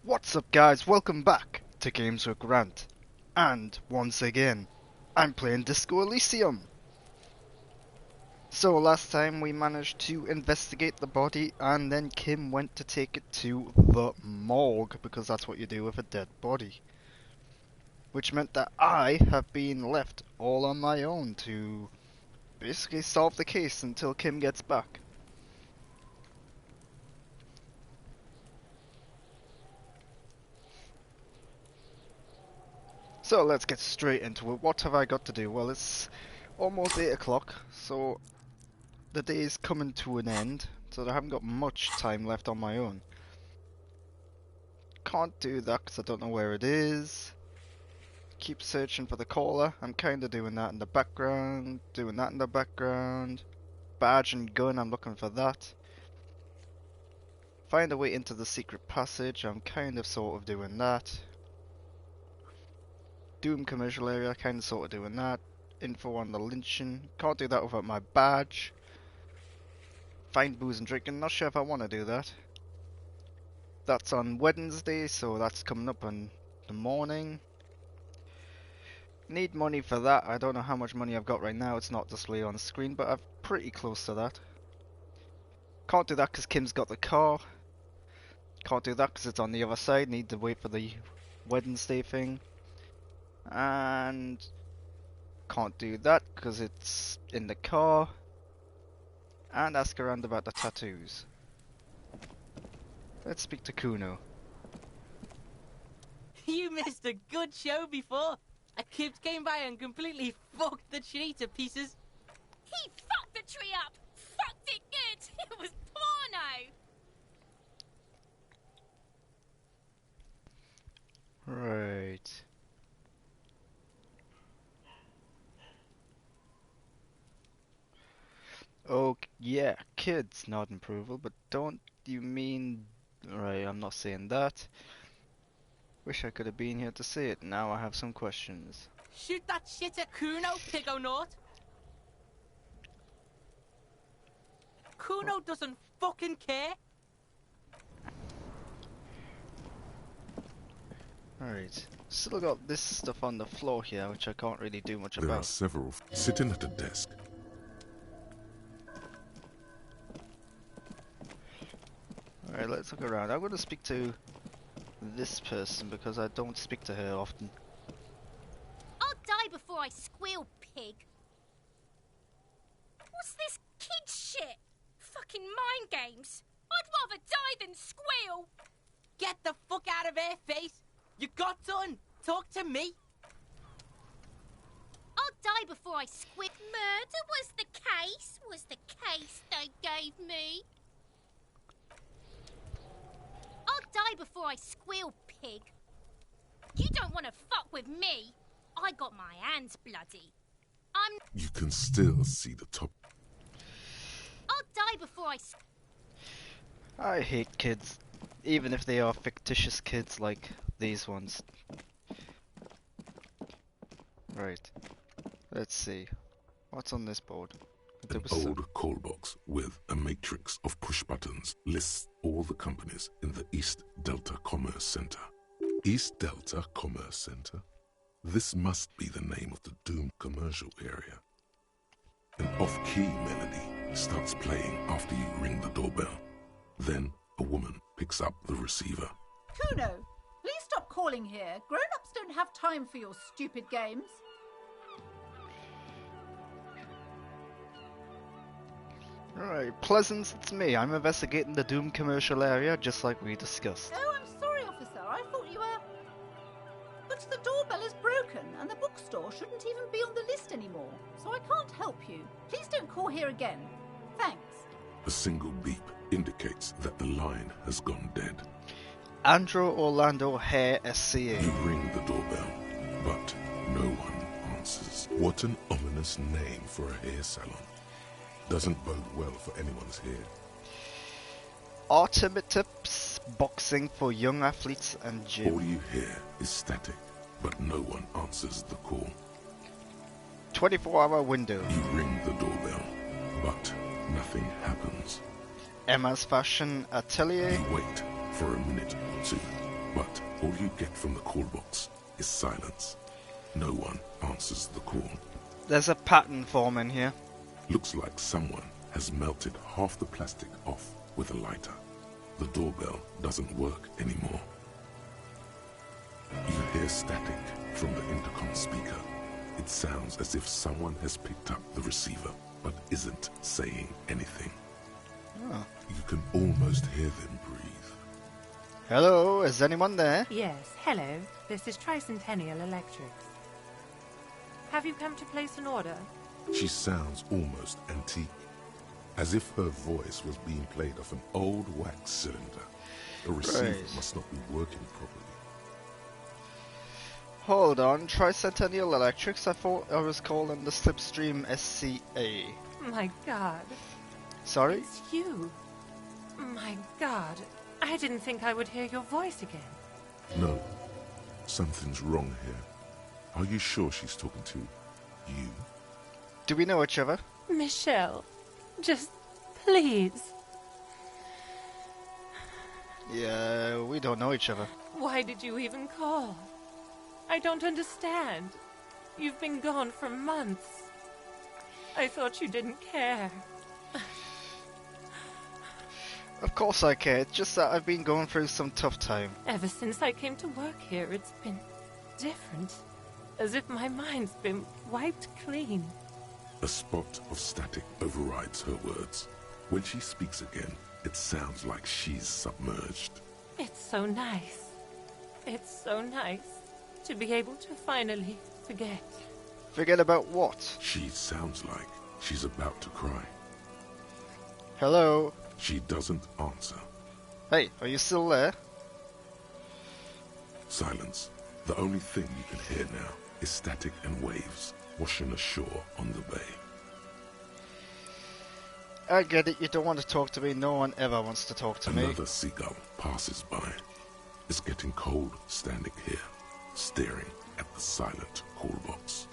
What's up guys, welcome back to Games with Grant. And once again, I'm playing Disco Elysium. So last time we managed to investigate the body and then Kim went to take it to the morgue because that's what you do with a dead body. Which meant that I have been left all on my own to basically solve the case until Kim gets back. So let's get straight into it. What have I got to do? Well, it's almost 8 o'clock, so the day is coming to an end, so I haven't got much time left on my own. Can't do that because I don't know where it is. Keep searching for the caller. I'm kind of doing that in the background, Badge and gun, I'm looking for that. Find a way into the secret passage, I'm kind of sort of doing that. Doom commercial area, kind of sort of doing that. Info on the lynching, can't do that without my badge. Find booze and drinking, not sure if I want to do that. That's on Wednesday, so that's coming up in the morning. Need money for that. I don't know how much money I've got right now, it's not displayed on the screen, but I'm pretty close to that. Can't do that because Kim's got the car. Can't do that because it's on the other side, need to wait for the Wednesday thing. And can't do that because it's in the car. And ask around about the tattoos. Let's speak to Kuno. You missed a good show before. A kid came by and completely fucked the tree to pieces. He fucked the tree up! Fucked it good! It was porno! Right. Oh, yeah, kids, nod in approval, but don't you mean... Right, I'm not saying that. Wish I could have been here to see it, now I have some questions. Shoot that shit at Kuno, Pigonort. Kuno doesn't fucking care. Alright, still got this stuff on the floor here, which I can't really do much There are about. several sitting at a desk. Alright, let's look around. I'm gonna speak to this person because I don't speak to her often. I'll die before I squeal, pig. What's this kid shit? Fucking mind games. I'd rather die than squeal. Get the fuck out of here, face. You got done. Talk to me. I'll die before I squeal. Murder was the case they gave me. I'll die before I squeal, pig. You don't want to fuck with me. I got my hands bloody. You can still see the top. I'll die before I hate kids, even if they are fictitious kids like these ones. Right, let's see. What's on this board? An old call box with a matrix of push buttons lists all the companies in the East Delta Commerce Center. East Delta Commerce Center? This must be the name of the Doom commercial area. An off-key melody starts playing after you ring the doorbell. Then a woman picks up the receiver. Kuno, please stop calling here. Grown-ups don't have time for your stupid games. Alright, Pleasance, it's me. I'm investigating the Doom commercial area, just like we discussed. Oh, I'm sorry, officer. I thought you were... But the doorbell is broken, and the bookstore shouldn't even be on the list anymore. So I can't help you. Please don't call here again. Thanks. A single beep indicates that the line has gone dead. Andrew Orlando Hair SCA. You ring the doorbell, but no one answers. What an ominous name for a hair salon. Doesn't bode well for anyone's hair. Ultimate Tips Boxing for Young Athletes and Gym. All you hear is static, but no one answers the call. 24-hour window. You ring the doorbell, but nothing happens. Emma's Fashion Atelier. You wait for a minute or two. But all you get from the call box is silence. No one answers the call. There's a pattern forming here. Looks like someone has melted half the plastic off with a lighter. The doorbell doesn't work anymore. You hear static from the intercom speaker. It sounds as if someone has picked up the receiver, but isn't saying anything. Oh. You can almost hear them breathe. Hello, is anyone there? Yes, hello. This is Tricentennial Electrics. Have you come to place an order? She sounds almost antique, as if her voice was being played off an old wax cylinder. The receiver Right. must not be working properly. Hold on, Tricentennial Electrics, I thought I was calling the Slipstream SCA. My God, Sorry? it's you. My God, I didn't think I would hear your voice again. No, something's wrong here. Are you sure she's talking to you? Do we know each other? Michelle, just please. Yeah, we don't know each other. Why did you even call? I don't understand. You've been gone for months. I thought you didn't care. Of course I care, it's just that I've been going through some tough time. Ever since I came to work here, it's been different. As if my mind's been wiped clean. A spot of static overrides her words. When she speaks again, it sounds like she's submerged. It's so nice. It's so nice to be able to finally forget. Forget about what? She sounds like she's about to cry. Hello? She doesn't answer. Hey, are you still there? Silence. The only thing you can hear now is static and waves washing ashore on the bay. I get it, you don't want to talk to me, no one ever wants to talk to me. Another seagull passes by. It's getting cold standing here, staring at the silent call box.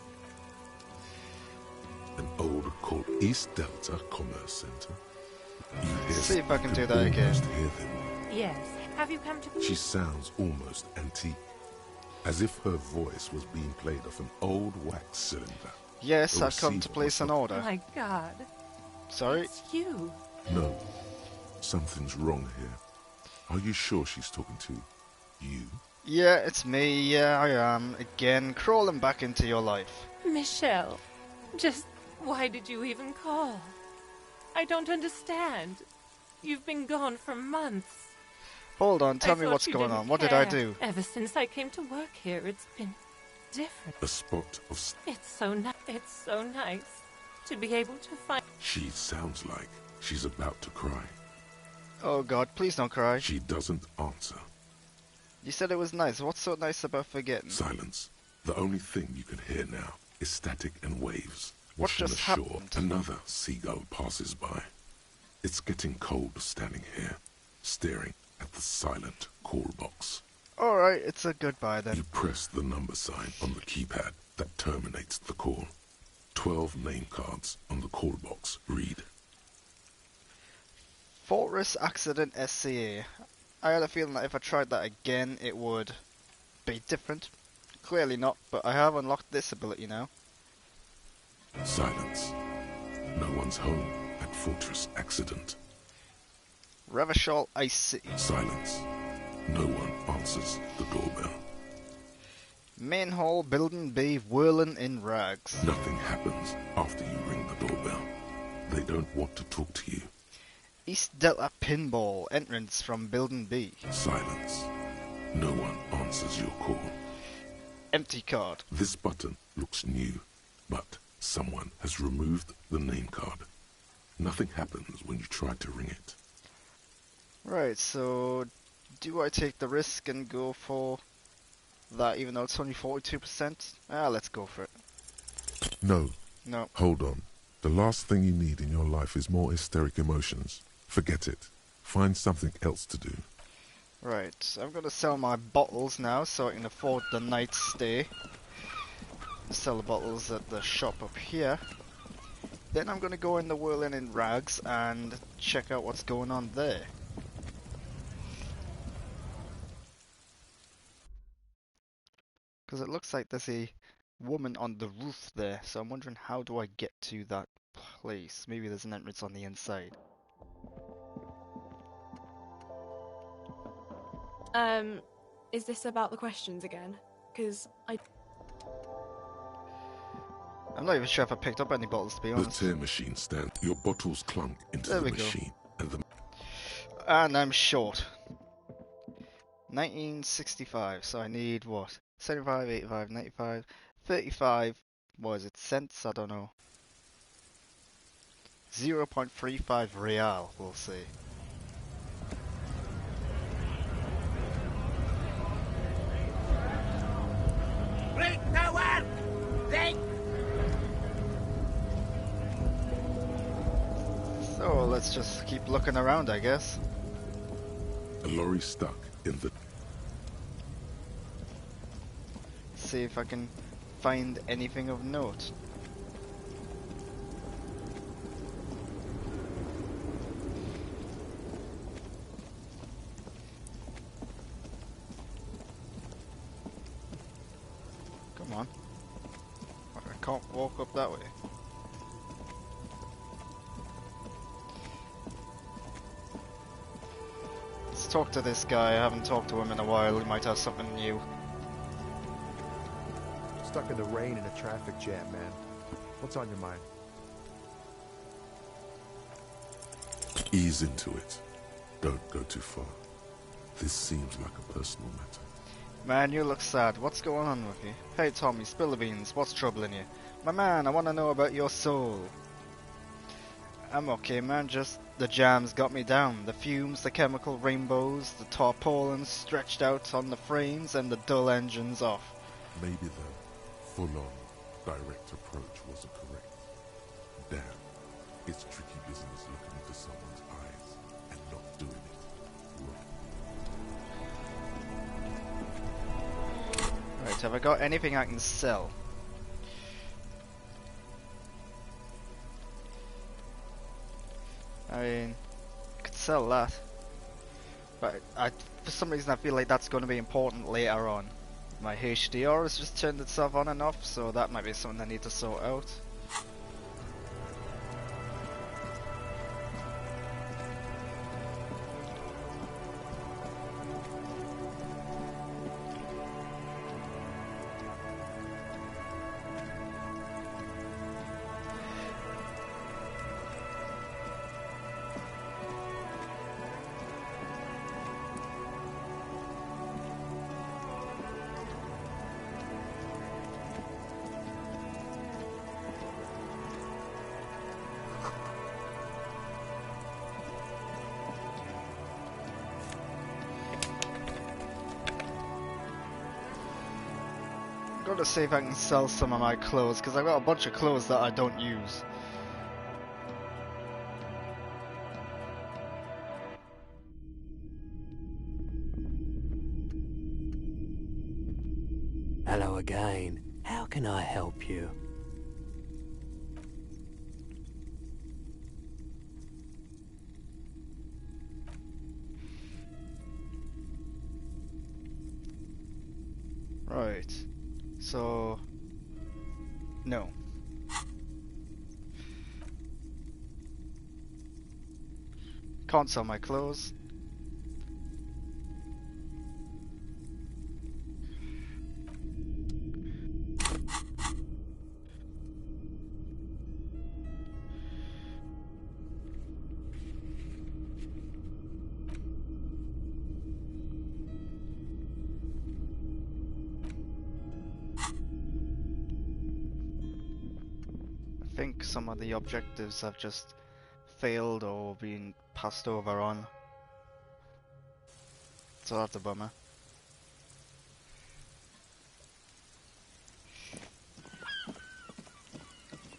An old called East Delta Commerce Center. You hear See if I can do that almost again. hear them. Yes. Have you come to... She sounds almost antique, as if her voice was being played off an old wax cylinder. Yes, The I've come to receiver place an must order. My God. Sorry? It's you. No, something's wrong here. Are you sure she's talking to you? Yeah, it's me, yeah, I am. Again, crawling back into your life. Michelle, just why did you even call? I don't understand. You've been gone for months. Hold on, tell I me thought what's you going didn't on. What did I care. do? Ever since I came to work here, it's been different. A spot of... It's so nice to be able to find... She sounds like she's about to cry. Oh god, please don't cry. She doesn't answer. You said it was nice. What's so nice about forgetting? Silence. The only thing you can hear now is static and waves What washing just ashore. happened? Another seagull passes by. It's getting cold standing here, staring at the silent call box. Alright, it's a goodbye then. You press the number sign on the keypad that terminates the call. 12 name cards on the call box read. Fortress Accident SCA. I had a feeling that if I tried that again, it would be different. Clearly not, but I have unlocked this ability now. Silence. No one's home at Fortress Accident. Revachol Ice City. Silence. No one answers the doorbell. Main hall, building B, whirling in rags. Nothing happens after you ring the doorbell. They don't want to talk to you. East Delta Pinball, entrance from building B. Silence. No one answers your call. Empty card. This button looks new, but someone has removed the name card. Nothing happens when you try to ring it. Right, so do I take the risk and go for that even though it's only 42%? Let's go for it. No, No. hold on. The last thing you need in your life is more hysteric emotions. Forget it. Find something else to do. Right, I'm gonna sell my bottles now so I can afford the night stay. Sell the bottles at the shop up here. Then I'm gonna go in the whirling in rags and check out what's going on there. Because it looks like there's a woman on the roof there, so I'm wondering how do I get to that place? Maybe there's an entrance on the inside. Is this about the questions again? Because I'm not even sure if I picked up any bottles, to be The honest. tear machine stand. Your bottles clunk into There the we go. machine, and the And I'm short. 1965, so I need what? 75, 85, 95, 35, what is it, cents? I don't know. 0.35 real, we'll see. Break the work! Break! So let's just keep looking around, I guess. a lorry stuck in the See if I can find anything of note. Come on. I can't walk up that way. Let's talk to this guy. I haven't talked to him in a while. He might have something new. Stuck in the rain in a traffic jam, man. What's on your mind? ease into it. Don't go too far. This seems like a personal matter. Man, you look sad. What's going on with you? Hey Tommy, spill the beans. What's troubling you? My man, I want to know about your soul. I'm okay, man. Just the jam's got me down. The fumes, the chemical rainbows, the tarpaulins stretched out on the frames, and the dull engines off. Maybe the full-on direct approach wasn't correct. Damn, it's tricky business looking into someone's eyes and not doing it wrong. Right, have I got anything I can sell? I mean, I could sell that. But for some reason I feel like that's going to be important later on. My HDR has just turned itself on and off, so that might be something I need to sort out. I'm going to see if I can sell some of my clothes, because I've got a bunch of clothes that I don't use. Hello again. How can I help you? Right. So... no. Can't sell my clothes. I think some of the objectives have just failed or been passed over on. So that's a bummer.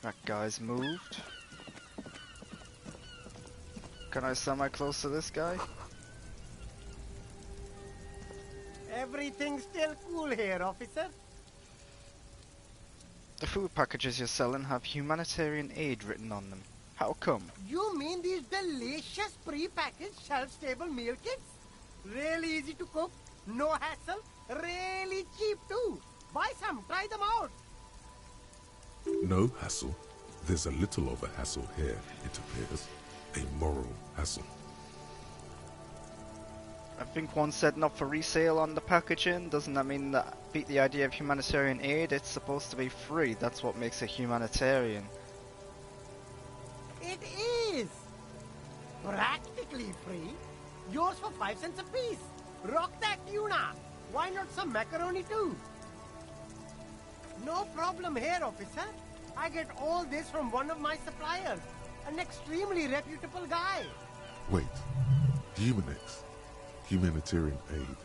That guy's moved. Can I sell my clothes to this guy? Everything's still cool here, officer. The food packages you're selling have humanitarian aid written on them. How come? You mean these delicious pre-packaged shelf-stable meal kits? Really easy to cook, no hassle, really cheap too. Buy some, try them out. No hassle. There's a little of a hassle here, it appears. A moral hassle. I think one said not for resale on the packaging. Doesn't that mean that beat the idea of humanitarian aid? It's supposed to be free. That's what makes it humanitarian. It is. Practically free. Yours for 5 cents a piece. Rock that tuna. Why not some macaroni too? No problem here, officer. I get all this from one of my suppliers. An extremely reputable guy. Wait. Humanex. Humanitarian aid.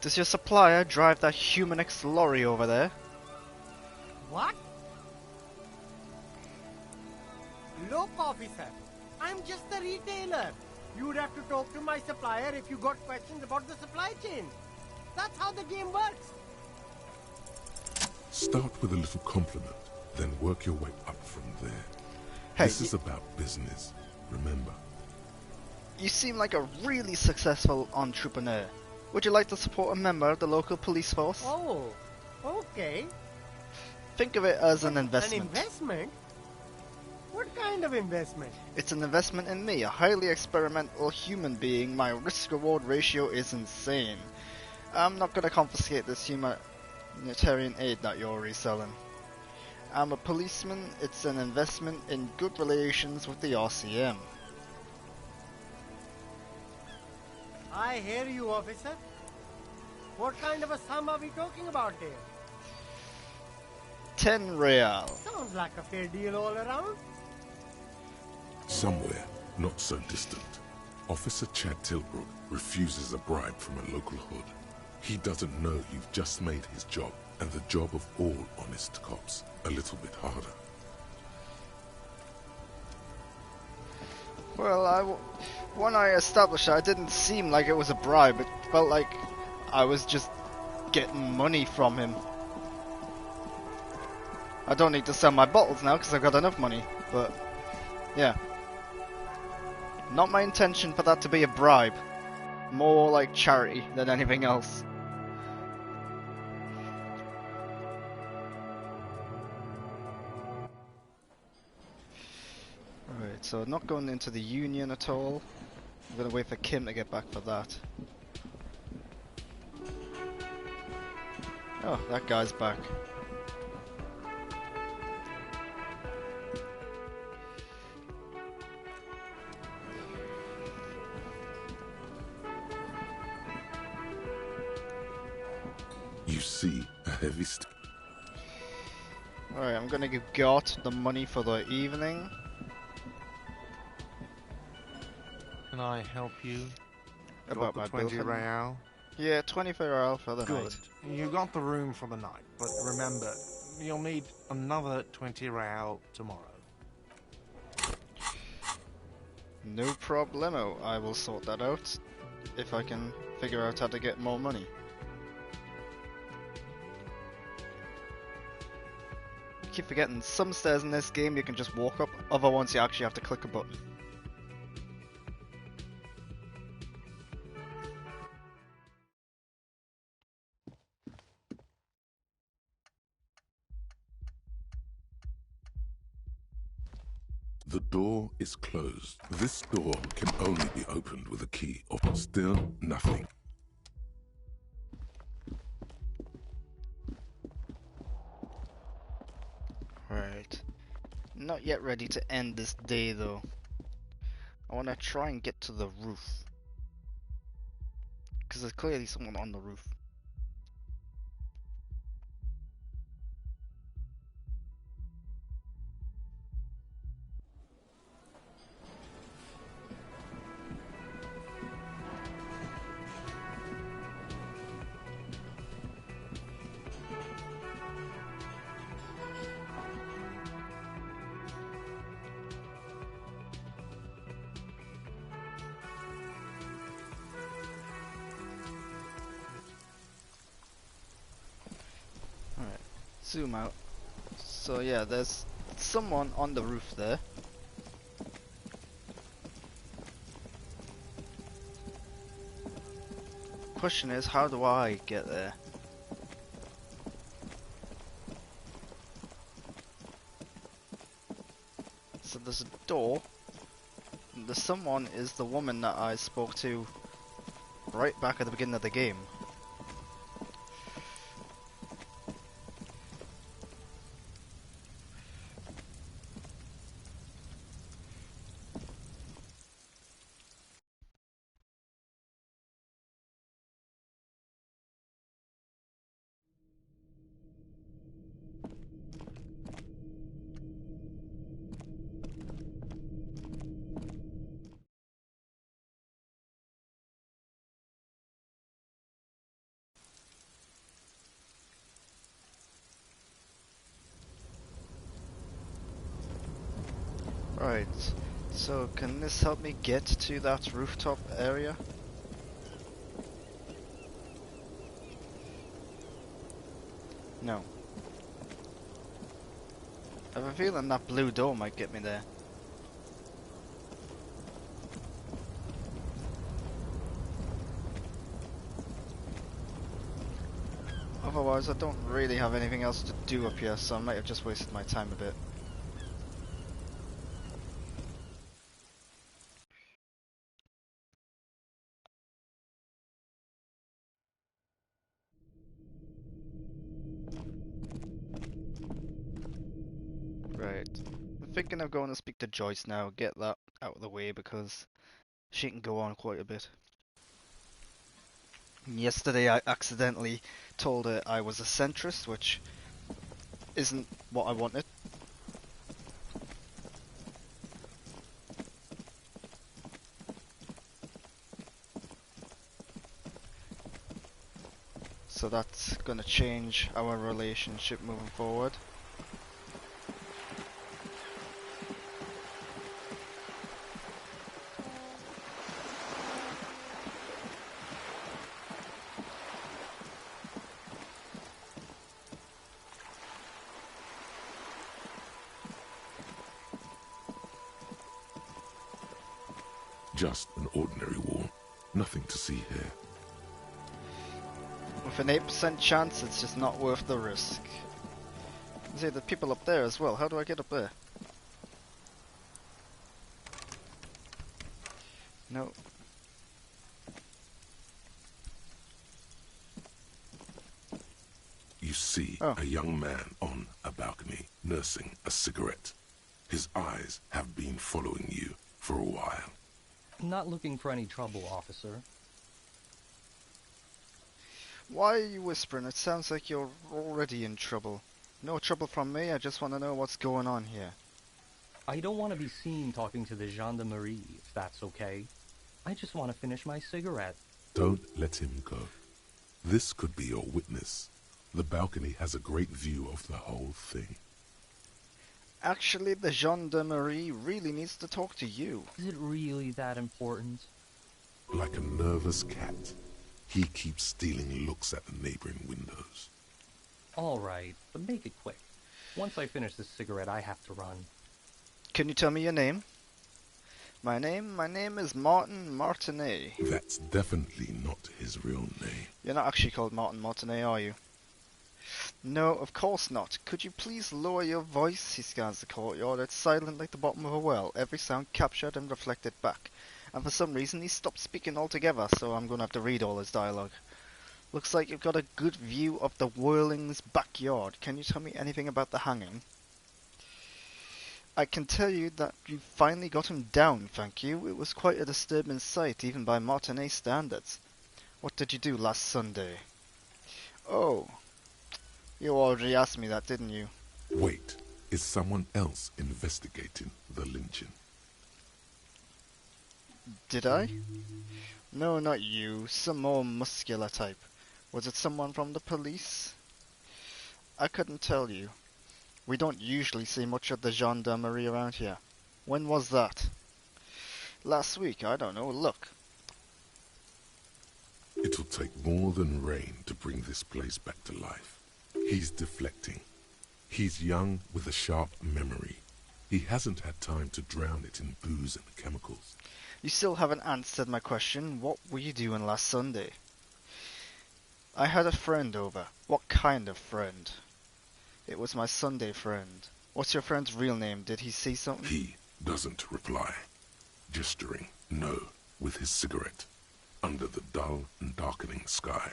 Does your supplier drive that Humanix lorry over there? What? Look, officer. I'm just the retailer. You'd have to talk to my supplier if you got questions about the supply chain. That's how the game works. Start with a little compliment, then work your way up from there. Hey, this is about business, remember. You seem like a really successful entrepreneur. Would you like to support a member of the local police force? Oh, okay. Think of it as an investment. An investment? What kind of investment? It's an investment in me, a highly experimental human being. My risk-reward ratio is insane. I'm not going to confiscate this humanitarian aid that you're reselling. I'm a policeman. It's an investment in good relations with the RCM. I hear you, officer. What kind of a sum are we talking about here? 10 real. Sounds like a fair deal all around. Somewhere, not so distant, Officer Chad Tilbrook refuses a bribe from a local hood. He doesn't know you've just made his job, and the job of all honest cops, a little bit harder. Well, when I established it, it didn't seem like it was a bribe. It felt like I was just getting money from him. I don't need to sell my bottles now because I've got enough money, but yeah. Not my intention for that to be a bribe. More like charity than anything else. Alright, so not going into the Union at all. I'm gonna wait for Kim to get back for that. Oh, that guy's back. You see a heavy Alright, I'm gonna give Gart the money for the evening. Can I help you? About my 20 bill. real? Yeah, 24 real for the Good. night. You got the room for the night, but remember, you'll need another 20 real tomorrow. No problemo. I will sort that out if I can figure out how to get more money. I keep forgetting, some stairs in this game you can just walk up, other ones you actually have to click a button. The door is closed. This door can only be opened with a key. Still nothing. Right. Not yet ready to end this day though. I want to try and get to the roof. Because there's clearly someone on the roof. Zoom out. So yeah, there's someone on the roof there. Question is, how do I get there? there's a door. And the someone is the woman that I spoke to right back at the beginning of the game. Right, so can this help me get to that rooftop area? No. I have a feeling that blue door might get me there. Otherwise, I don't really have anything else to do up here, so I might have just wasted my time a bit. Right. I'm thinking of going to speak to Joyce now, get that out of the way because she can go on quite a bit. Yesterday I accidentally told her I was a centrist, which isn't what I wanted. So that's gonna change our relationship moving forward. Just an ordinary wall. Nothing to see here. With an 8% chance, it's just not worth the risk. See, the people up there as well. How do I get up there? No. You see a young man on a balcony nursing a cigarette. His eyes have been following you for a while. Not looking for any trouble, officer. Why are you whispering? It sounds like you're already in trouble. No trouble from me, I just want to know what's going on here. I don't want to be seen talking to the gendarmerie, if that's okay. I just want to finish my cigarette. Don't let him go. This could be your witness. The balcony has a great view of the whole thing. Actually, the gendarmerie really needs to talk to you. Is it really that important? Like a nervous cat, he keeps stealing looks at the neighboring windows. All right, but make it quick. Once I finish this cigarette, I have to run. Can you tell me your name? My name is Martin Martinet. That's definitely not his real name. You're not actually called Martin Martinet, are you? No, of course not. Could you please lower your voice? He scans the courtyard. It's silent like the bottom of a well. Every sound captured and reflected back. And for some reason he stopped speaking altogether, so I'm going to have to read all his dialogue. Looks like you've got a good view of the Whirling's backyard. Can you tell me anything about the hanging? I can tell you that you finally got him down, thank you. It was quite a disturbing sight, even by Martinet standards. What did you do last Sunday? Oh, you already asked me that, didn't you? Wait, is someone else investigating the lynching? Did I? No, not you. Some more muscular type. Was it someone from the police? I couldn't tell you. We don't usually see much of the gendarmerie around here. When was that? Last week, I don't know. Look. It'll take more than rain to bring this place back to life. He's deflecting. He's young with a sharp memory. He hasn't had time to drown it in booze and chemicals. You still haven't answered my question. What were you doing last Sunday? I had a friend over. What kind of friend? It was my Sunday friend. What's your friend's real name? Did he see something? He doesn't reply, gesturing no with his cigarette. Under the dull and darkening sky,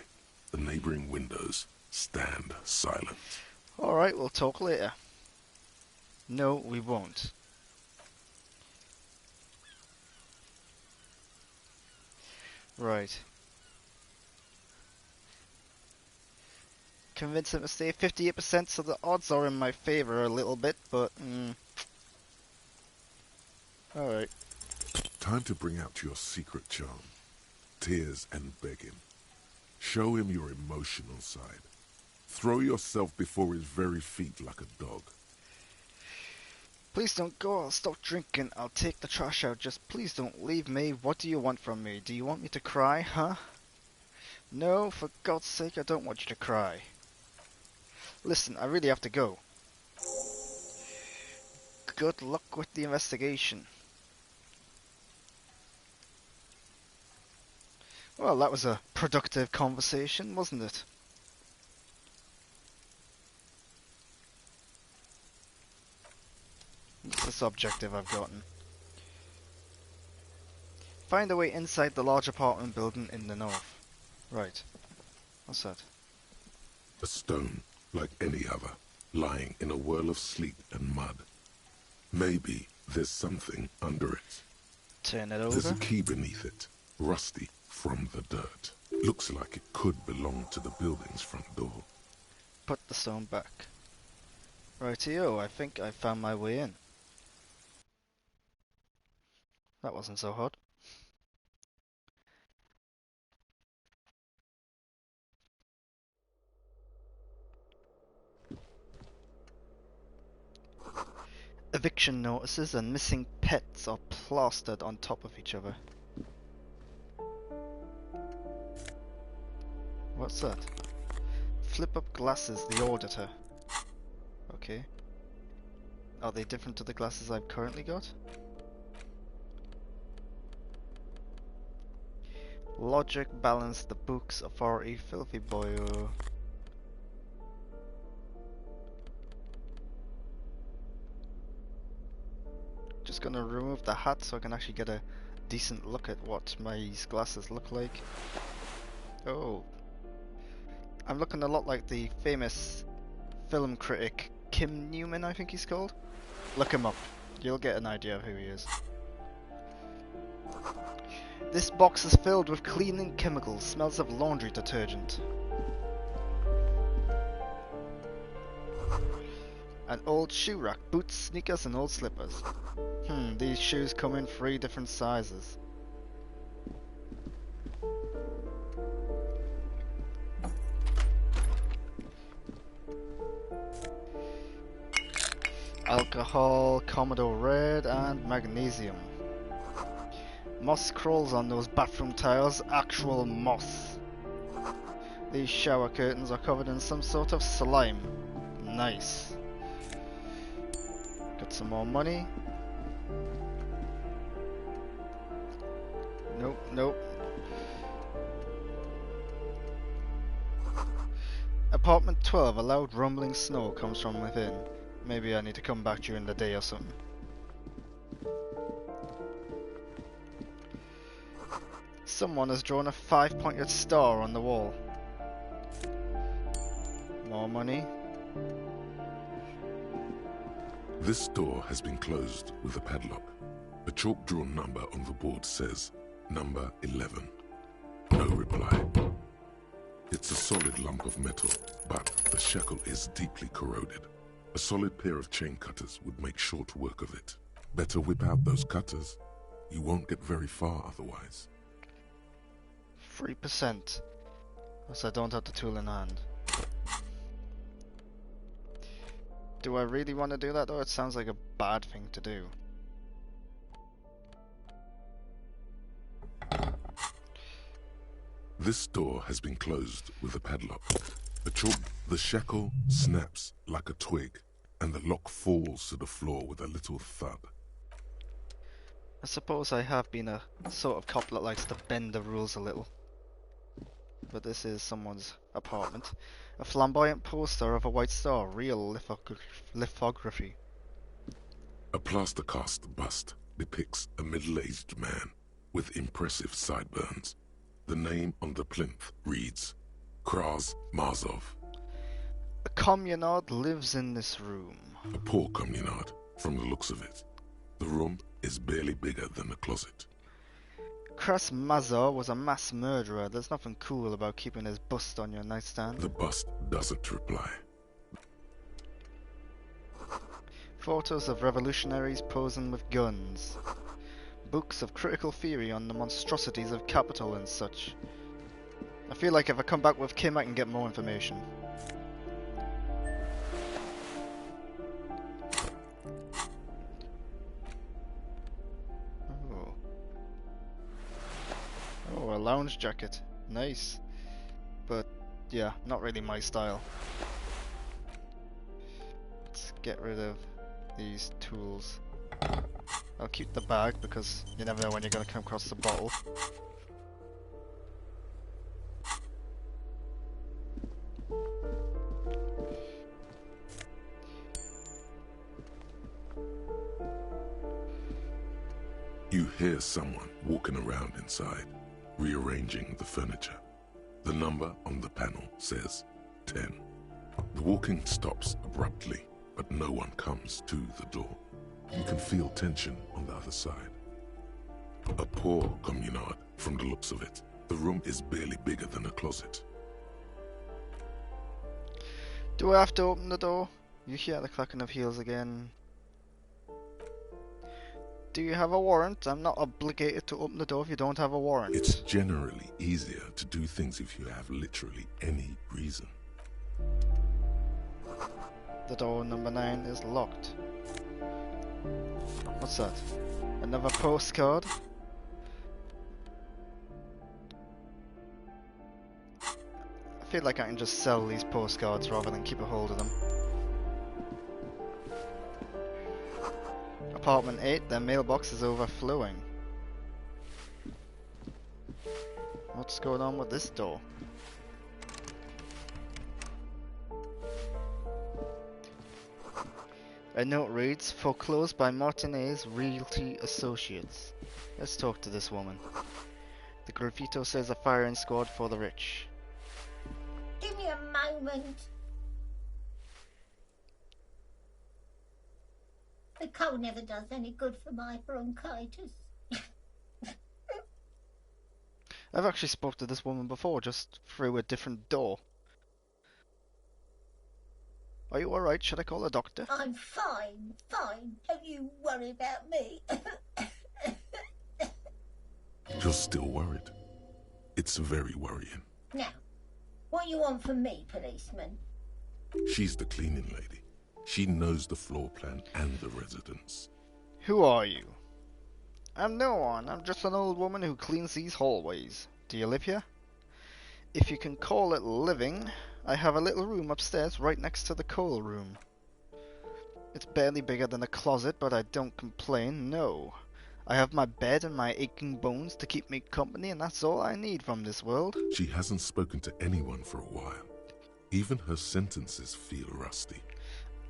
the neighboring windows stand silent. Alright, we'll talk later. No, we won't. Right. Convince him to stay 58%, so the odds are in my favour a little bit, but alright. Time to bring out your secret charm. Tears and begging. Show him your emotional side. Throw yourself before his very feet like a dog. Please don't go, I'll stop drinking, I'll take the trash out, just please don't leave me. What do you want from me? Do you want me to cry, huh? No, for God's sake, I don't want you to cry. Listen, I really have to go. Good luck with the investigation. Well, that was a productive conversation, wasn't it? What's this objective I've gotten? Find a way inside the large apartment building in the north. Right. What's that? A stone, like any other, lying in a whirl of sleet and mud. Maybe there's something under it. Turn it over. There's a key beneath it, rusty from the dirt. Looks like it could belong to the building's front door. Put the stone back. Rightio, I think I found my way in. That wasn't so hard. Eviction notices and missing pets are plastered on top of each other. What's that? Flip up glasses, the auditor. Okay. Are they different to the glasses I've currently got? Logic, balance, the books, authority, filthy boy. Just gonna remove the hat so I can actually get a decent look at what my glasses look like. Oh. I'm looking a lot like the famous film critic Kim Newman, I think he's called. Look him up. You'll get an idea of who he is. This box is filled with cleaning chemicals. Smells of laundry detergent. An old shoe rack, boots, sneakers and old slippers. These shoes come in 3 different sizes. Alcohol, Commodore Red and magnesium. Moss crawls on those bathroom tiles, actual moss. These shower curtains are covered in some sort of slime. Nice. Got some more money. Nope, nope. Apartment 12, a loud rumbling snore comes from within. Maybe I need to come back during the day or something. Someone has drawn a 5-pointed star on the wall. More money. This door has been closed with a padlock. A chalk-drawn number on the board says, number 11. No reply. It's a solid lump of metal, but the shackle is deeply corroded. A solid pair of chain cutters would make short work of it. Better whip out those cutters. You won't get very far otherwise. 3%. As I don't have the tool in hand. Do I really want to do that though? It sounds like a bad thing to do. This door has been closed with a padlock. The shackle snaps like a twig, and the lock falls to the floor with a little thud. I suppose I have been a sort of cop that likes to bend the rules a little. But this is someone's apartment. A flamboyant poster of a white star, real lithography. A plaster cast bust depicts a middle-aged man with impressive sideburns. The name on the plinth reads Kraz Marzov. A communard lives in this room. A poor communard, from the looks of it. The room is barely bigger than a closet. Kras Mazar was a mass murderer. There's nothing cool about keeping his bust on your nightstand. The bust doesn't reply. Photos of revolutionaries posing with guns. Books of critical theory on the monstrosities of capital and such. I feel like if I come back with Kim I can get more information. Oh, a lounge jacket. Nice. But yeah, not really my style. Let's get rid of these tools. I'll keep the bag because you never know when you're going to come across the bottle. You hear someone walking around inside, rearranging the furniture. The number on the panel says 10. The walking stops abruptly, but no one comes to the door. You can feel tension on the other side. A poor communard, from the looks of it. The room is barely bigger than a closet. Do I have to open the door? You hear the clacking of heels again. Do you have a warrant? I'm not obligated to open the door if you don't have a warrant. It's generally easier to do things if you have literally any reason. The door number 9 is locked. What's that? Another postcard? I feel like I can just sell these postcards rather than keep a hold of them. Apartment 8, their mailbox is overflowing. What's going on with this door? A note reads, foreclosed by Martinez Realty Associates. Let's talk to this woman. The graffito says a firing squad for the rich. Give me a moment. The cold never does any good for my bronchitis. I've actually spoke to this woman before, just through a different door. Are you alright? Should I call a doctor? I'm fine, fine. Don't you worry about me. You're still worried. It's very worrying. Now, what you want from me, policeman? She's the cleaning lady. She knows the floor plan and the residence. Who are you? I'm no one. I'm just an old woman who cleans these hallways. Do you live here? If you can call it living, I have a little room upstairs right next to the coal room. It's barely bigger than a closet, but I don't complain, no. I have my bed and my aching bones to keep me company, and that's all I need from this world. She hasn't spoken to anyone for a while. Even her sentences feel rusty.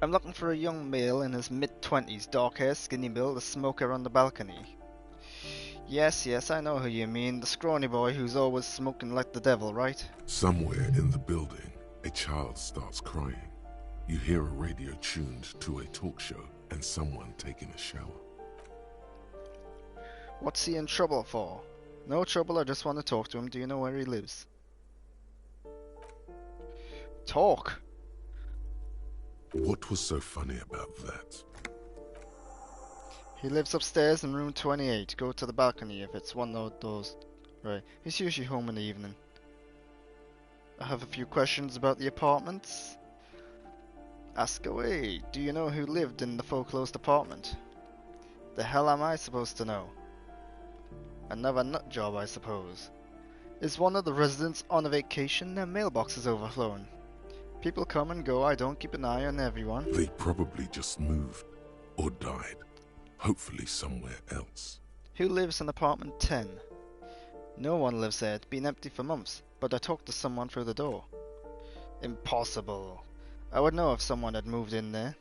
I'm looking for a young male in his mid-20s, dark hair, skinny build, a smoker on the balcony. Yes, I know who you mean. The scrawny boy who's always smoking like the devil, right? Somewhere in the building, a child starts crying. You hear a radio tuned to a talk show and someone taking a shower. What's he in trouble for? No trouble, I just want to talk to him. Do you know where he lives? Talk? What was so funny about that? He lives upstairs in room 28. Go to the balcony if it's one of those. Right, he's usually home in the evening. I have a few questions about the apartments. Ask away. Do you know who lived in the foreclosed apartment? The hell am I supposed to know? Another nut job, I suppose. Is one of the residents on a vacation? Their mailbox is overflowing. People come and go, I don't keep an eye on everyone. They probably just moved or died. Hopefully somewhere else. Who lives in apartment 10? No one lives there. It's been empty for months, but I talked to someone through the door. Impossible. I would know if someone had moved in there.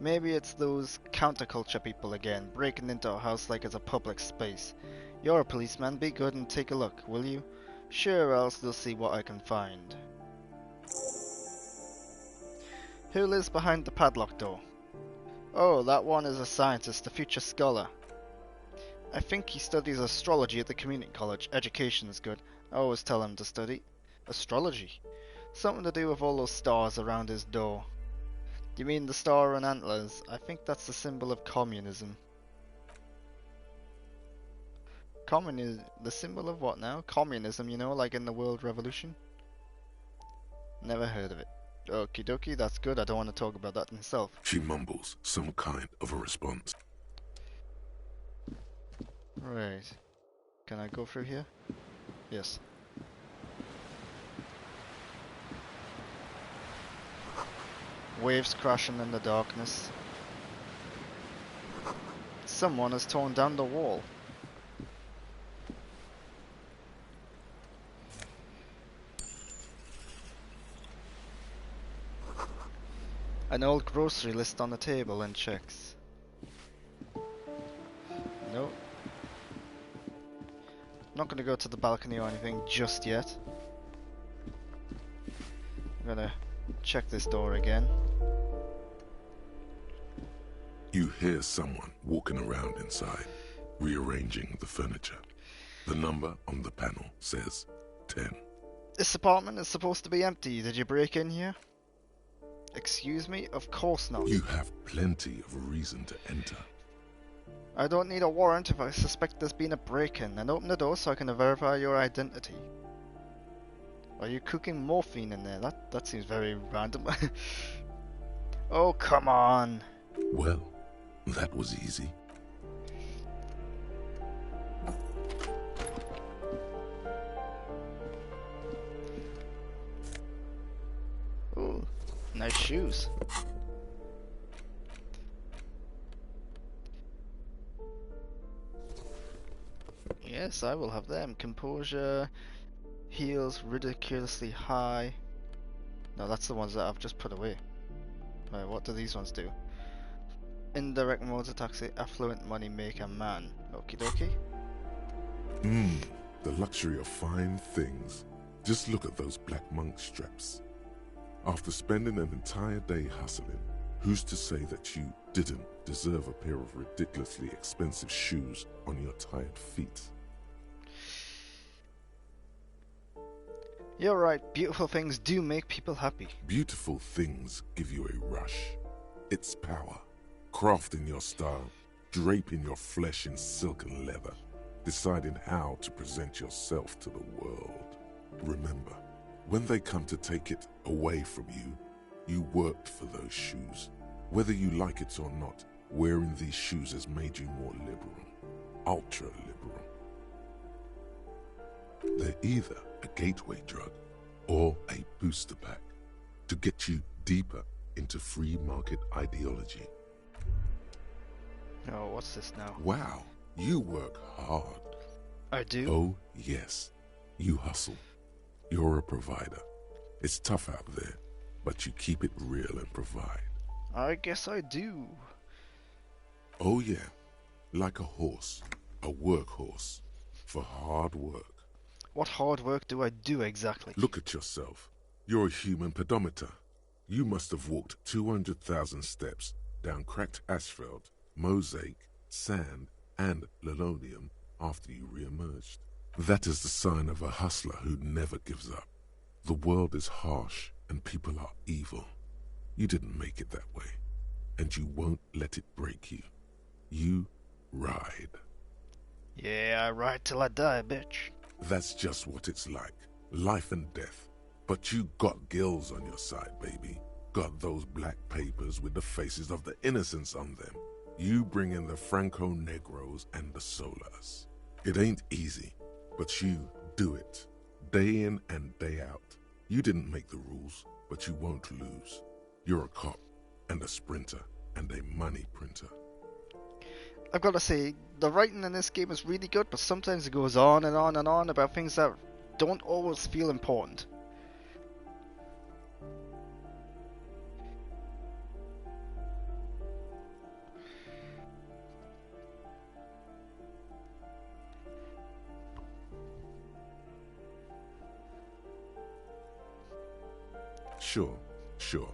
Maybe it's those counterculture people again, breaking into a house like it's a public space. You're a policeman, be good and take a look, will you? Sure, else they'll see what I can find. Who lives behind the padlock door? Oh, that one is a scientist, a future scholar. I think he studies astrology at the community college. Education is good. I always tell him to study. Astrology? Something to do with all those stars around his door. You mean the star and antlers? I think that's the symbol of communism. The symbol of what now? Communism, you know, like in the World Revolution? Never heard of it. Okie dokie, that's good. I don't want to talk about that myself. She mumbles some kind of a response. Right. Can I go through here? Yes. Waves crashing in the darkness. Someone has torn down the wall. An old grocery list on the table and checks. No. Not gonna go to the balcony or anything just yet. I'm gonna check this door again. You hear someone walking around inside, rearranging the furniture. The number on the panel says 10. This apartment is supposed to be empty. Did you break in here? Excuse me? Of course not. You have plenty of reason to enter. I don't need a warrant if I suspect there's been a break-in. And open the door so I can verify your identity. Are you cooking morphine in there? That seems very random. Oh, come on. Well, that was easy. Ooh, nice shoes. Yes, I will have them. Composure, heals ridiculously high. No, that's the ones that I've just put away. Right, what do these ones do? Indirect modes attacks the affluent money maker man. Okie dokie. The luxury of fine things. Just look at those black monk straps. After spending an entire day hustling, who's to say that you didn't deserve a pair of ridiculously expensive shoes on your tired feet? You're right, beautiful things do make people happy. Beautiful things give you a rush. It's power. Crafting your style, draping your flesh in silk and leather, deciding how to present yourself to the world. Remember, when they come to take it away from you, you worked for those shoes. Whether you like it or not, wearing these shoes has made you more liberal, ultra-liberal. They're either a gateway drug or a booster pack to get you deeper into free market ideology. Oh, what's this now? Wow, you work hard. I do? Oh, yes. You hustle. You're a provider. It's tough out there, but you keep it real and provide. I guess I do. Oh, yeah. Like a horse. A workhorse. For hard work. What hard work do I do exactly? Look at yourself. You're a human pedometer. You must have walked 200,000 steps down cracked asphalt, mosaic, sand, and linoleum after you re-emerged. That is the sign of a hustler who never gives up. The world is harsh and people are evil. You didn't make it that way, and you won't let it break you. You ride. Yeah, I ride till I die, bitch. That's just what it's like. Life and death. But you got gills on your side, baby. Got those black papers with the faces of the innocents on them. You bring in the Franco-Negros and the Solas. It ain't easy, but you do it. Day in and day out. You didn't make the rules, but you won't lose. You're a cop, and a sprinter, and a money printer. I've got to say, the writing in this game is really good, but sometimes it goes on and on and on about things that don't always feel important. Sure, sure.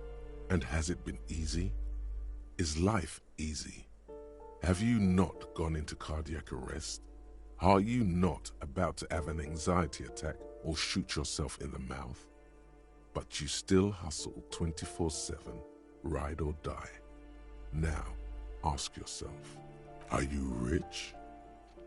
And has it been easy? Is life easy? Have you not gone into cardiac arrest? Are you not about to have an anxiety attack or shoot yourself in the mouth? But you still hustle 24/7, ride or die. Now, ask yourself, are you rich?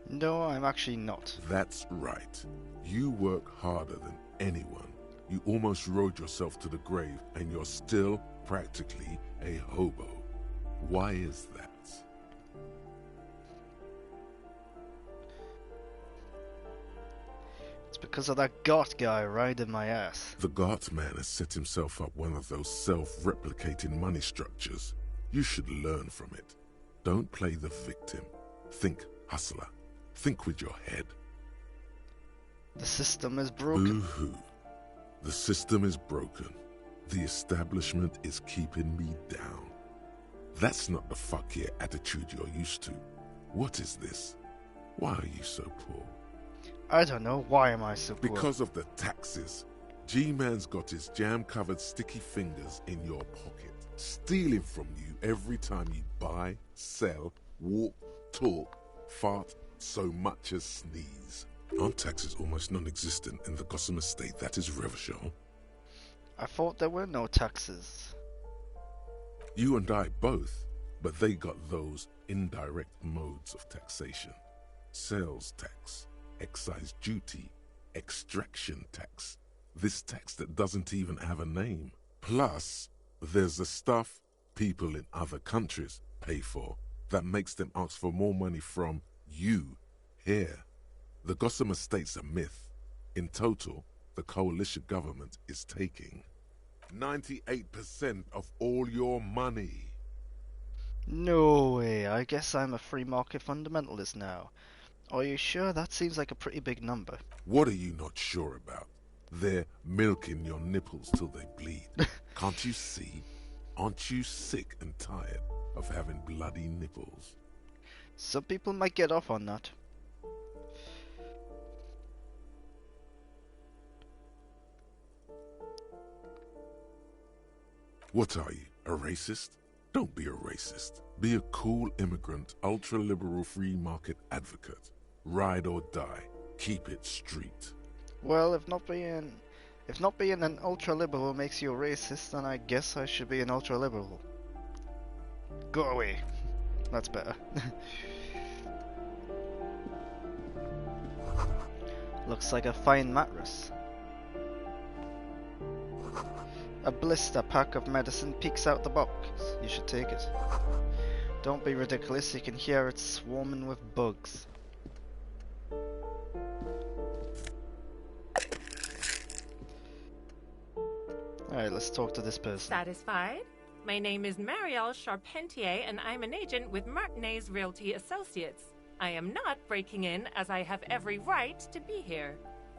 No, I'm actually not. That's right. You work harder than anyone. You almost rode yourself to the grave and you're still practically a hobo. Why is that? It's because of that goth guy riding my ass. The goth man has set himself up one of those self-replicating money structures. You should learn from it. Don't play the victim. Think hustler. Think with your head. The system is broken. Boo-hoo. The system is broken. The establishment is keeping me down. That's not the fuck yeah attitude you're used to. What is this? Why are you so poor? I don't know. Why am I so poor? Because of the taxes. G-Man's got his jam-covered sticky fingers in your pocket, stealing from you every time you buy, sell, walk, talk, fart, so much as sneeze. Aren't taxes almost non-existent in the Gossamer state that is Revachol? I thought there were no taxes. You and I both, but they got those indirect modes of taxation. Sales tax, excise duty, extraction tax. This tax that doesn't even have a name. Plus, there's the stuff people in other countries pay for that makes them ask for more money from you here. The Gossamer state's a myth. In total, the coalition government is taking 98% of all your money. No way. I guess I'm a free market fundamentalist now. Are you sure? That seems like a pretty big number. What are you not sure about? They're milking your nipples till they bleed. Can't you see? Aren't you sick and tired of having bloody nipples? Some people might get off on that. What are you, a racist? Don't be a racist. Be a cool immigrant, ultra-liberal free market advocate. Ride or die. Keep it street. Well, if not being an ultra-liberal makes you a racist, then I guess I should be an ultra-liberal. Go away. That's better. Looks like a fine mattress. A blister pack of medicine peeks out the box. You should take it. Don't be ridiculous, you can hear it swarming with bugs. Alright, let's talk to this person. Satisfied? My name is Marielle Charpentier, and I'm an agent with Martinez Realty Associates. I am not breaking in, as I have every right to be here.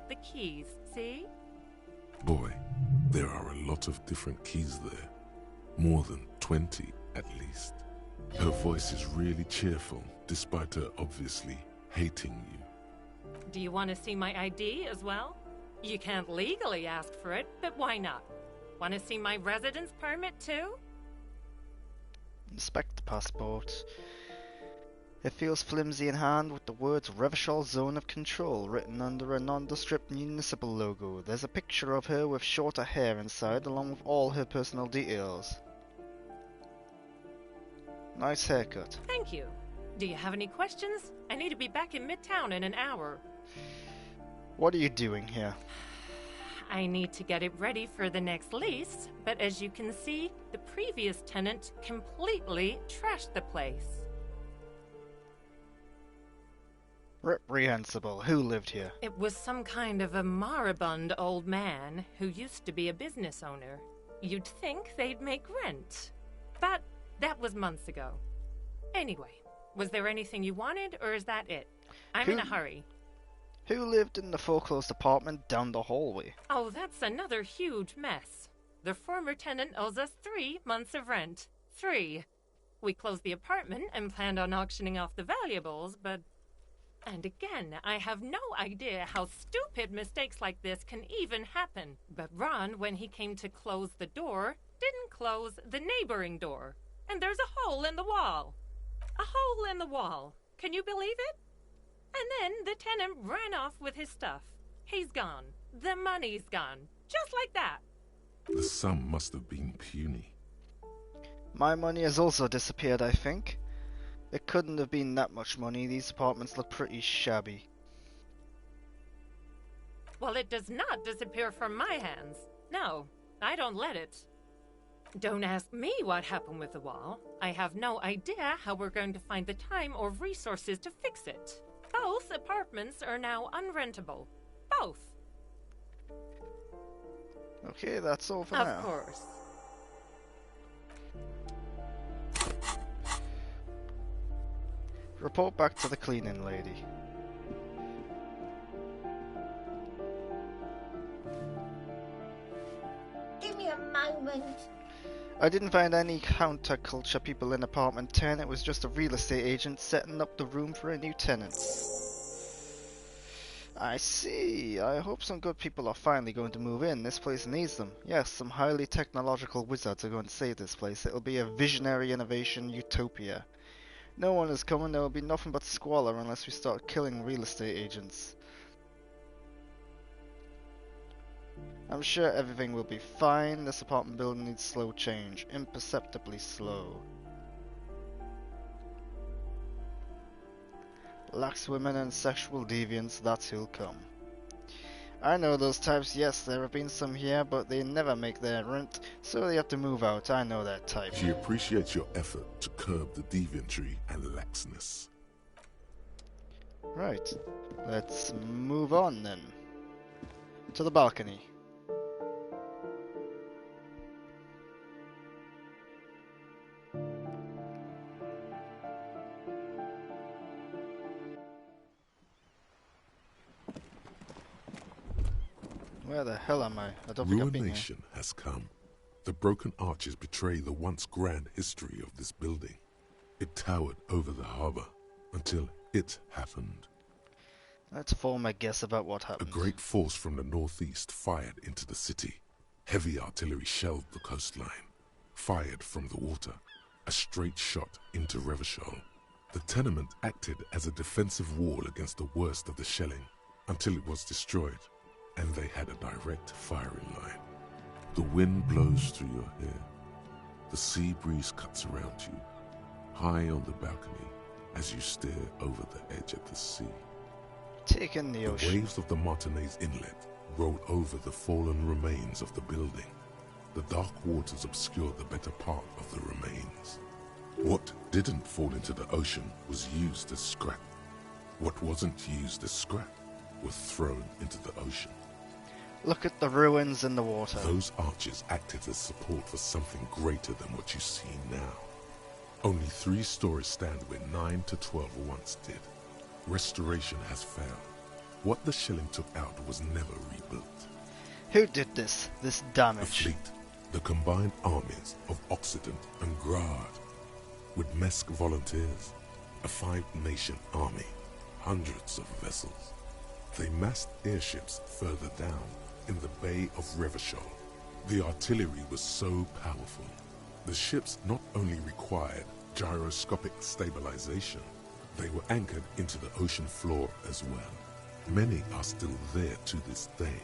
The keys, see? Boy, there are a lot of different keys there. More than 20, at least. Her voice is really cheerful, despite her obviously hating you. Do you want to see my ID as well? You can't legally ask for it, but why not? Want to see my residence permit too? Inspect the passport. It feels flimsy in hand with the words Revachol Zone of Control written under a nondescript municipal logo. There's a picture of her with shorter hair inside along with all her personal details. Nice haircut. Thank you. Do you have any questions? I need to be back in Midtown in an hour. What are you doing here? I need to get it ready for the next lease, but as you can see, the previous tenant completely trashed the place. Reprehensible. Who lived here? It was some kind of a moribund old man who used to be a business owner. You'd think they'd make rent. But that was months ago. Anyway, was there anything you wanted, or is that it? I'm in a hurry. Who lived in the foreclosed apartment down the hallway? Oh, that's another huge mess. The former tenant owes us 3 months of rent. 3. We closed the apartment and planned on auctioning off the valuables, but And again, I have no idea how stupid mistakes like this can even happen. But Ron, when he came to close the door, didn't close the neighboring door. And there's a hole in the wall. A hole in the wall. Can you believe it? And then the tenant ran off with his stuff. He's gone. The money's gone. Just like that. The sum must have been puny. My money has also disappeared, I think. It couldn't have been that much money. These apartments look pretty shabby. Well, it does not disappear from my hands. No, I don't let it. Don't ask me what happened with the wall. I have no idea how we're going to find the time or resources to fix it. Both apartments are now unrentable. Both. Okay, that's all for now. Of course. Report back to the cleaning lady. Give me a moment. I didn't find any counterculture people in apartment 10. It was just a real estate agent setting up the room for a new tenant. I see. I hope some good people are finally going to move in. This place needs them. Yes, some highly technological wizards are going to save this place. It'll be a visionary innovation utopia. No one is coming. There will be nothing but squalor unless we start killing real estate agents. I'm sure everything will be fine. This apartment building needs slow change. Imperceptibly slow. Lax women and sexual deviants, that's who'll come. I know those types. Yes, there have been some here, but they never make their rent, so they have to move out. I know that type. She appreciates your effort to curb the deviantry and laxness. Right. Let's move on then. To the balcony. Where the hell am I? I don't think I've been here. Ruination has come. The broken arches betray the once grand history of this building. It towered over the harbour until it happened. Let's form a guess about what happened. A great force from the northeast fired into the city. Heavy artillery shelled the coastline. Fired from the water. A straight shot into Revachol. The tenement acted as a defensive wall against the worst of the shelling until it was destroyed, and they had a direct firing line. The wind blows through your hair. The sea breeze cuts around you, high on the balcony as you stare over the edge of the sea. Take in the ocean. The waves of the Martinez Inlet roll over the fallen remains of the building. The dark waters obscure the better part of the remains. What didn't fall into the ocean was used as scrap. What wasn't used as scrap was thrown into the ocean. Look at the ruins in the water. Those arches acted as support for something greater than what you see now. Only 3 stories stand where 9 to 12 once did. Restoration has failed. What the shelling took out was never rebuilt. Who did this damage? The fleet, the combined armies of Occident and Grad, with Mesk volunteers, a 5-nation army, hundreds of vessels. They massed airships further down in the Bay of Revachol. The artillery was so powerful. The ships not only required gyroscopic stabilization, they were anchored into the ocean floor as well. Many are still there to this day.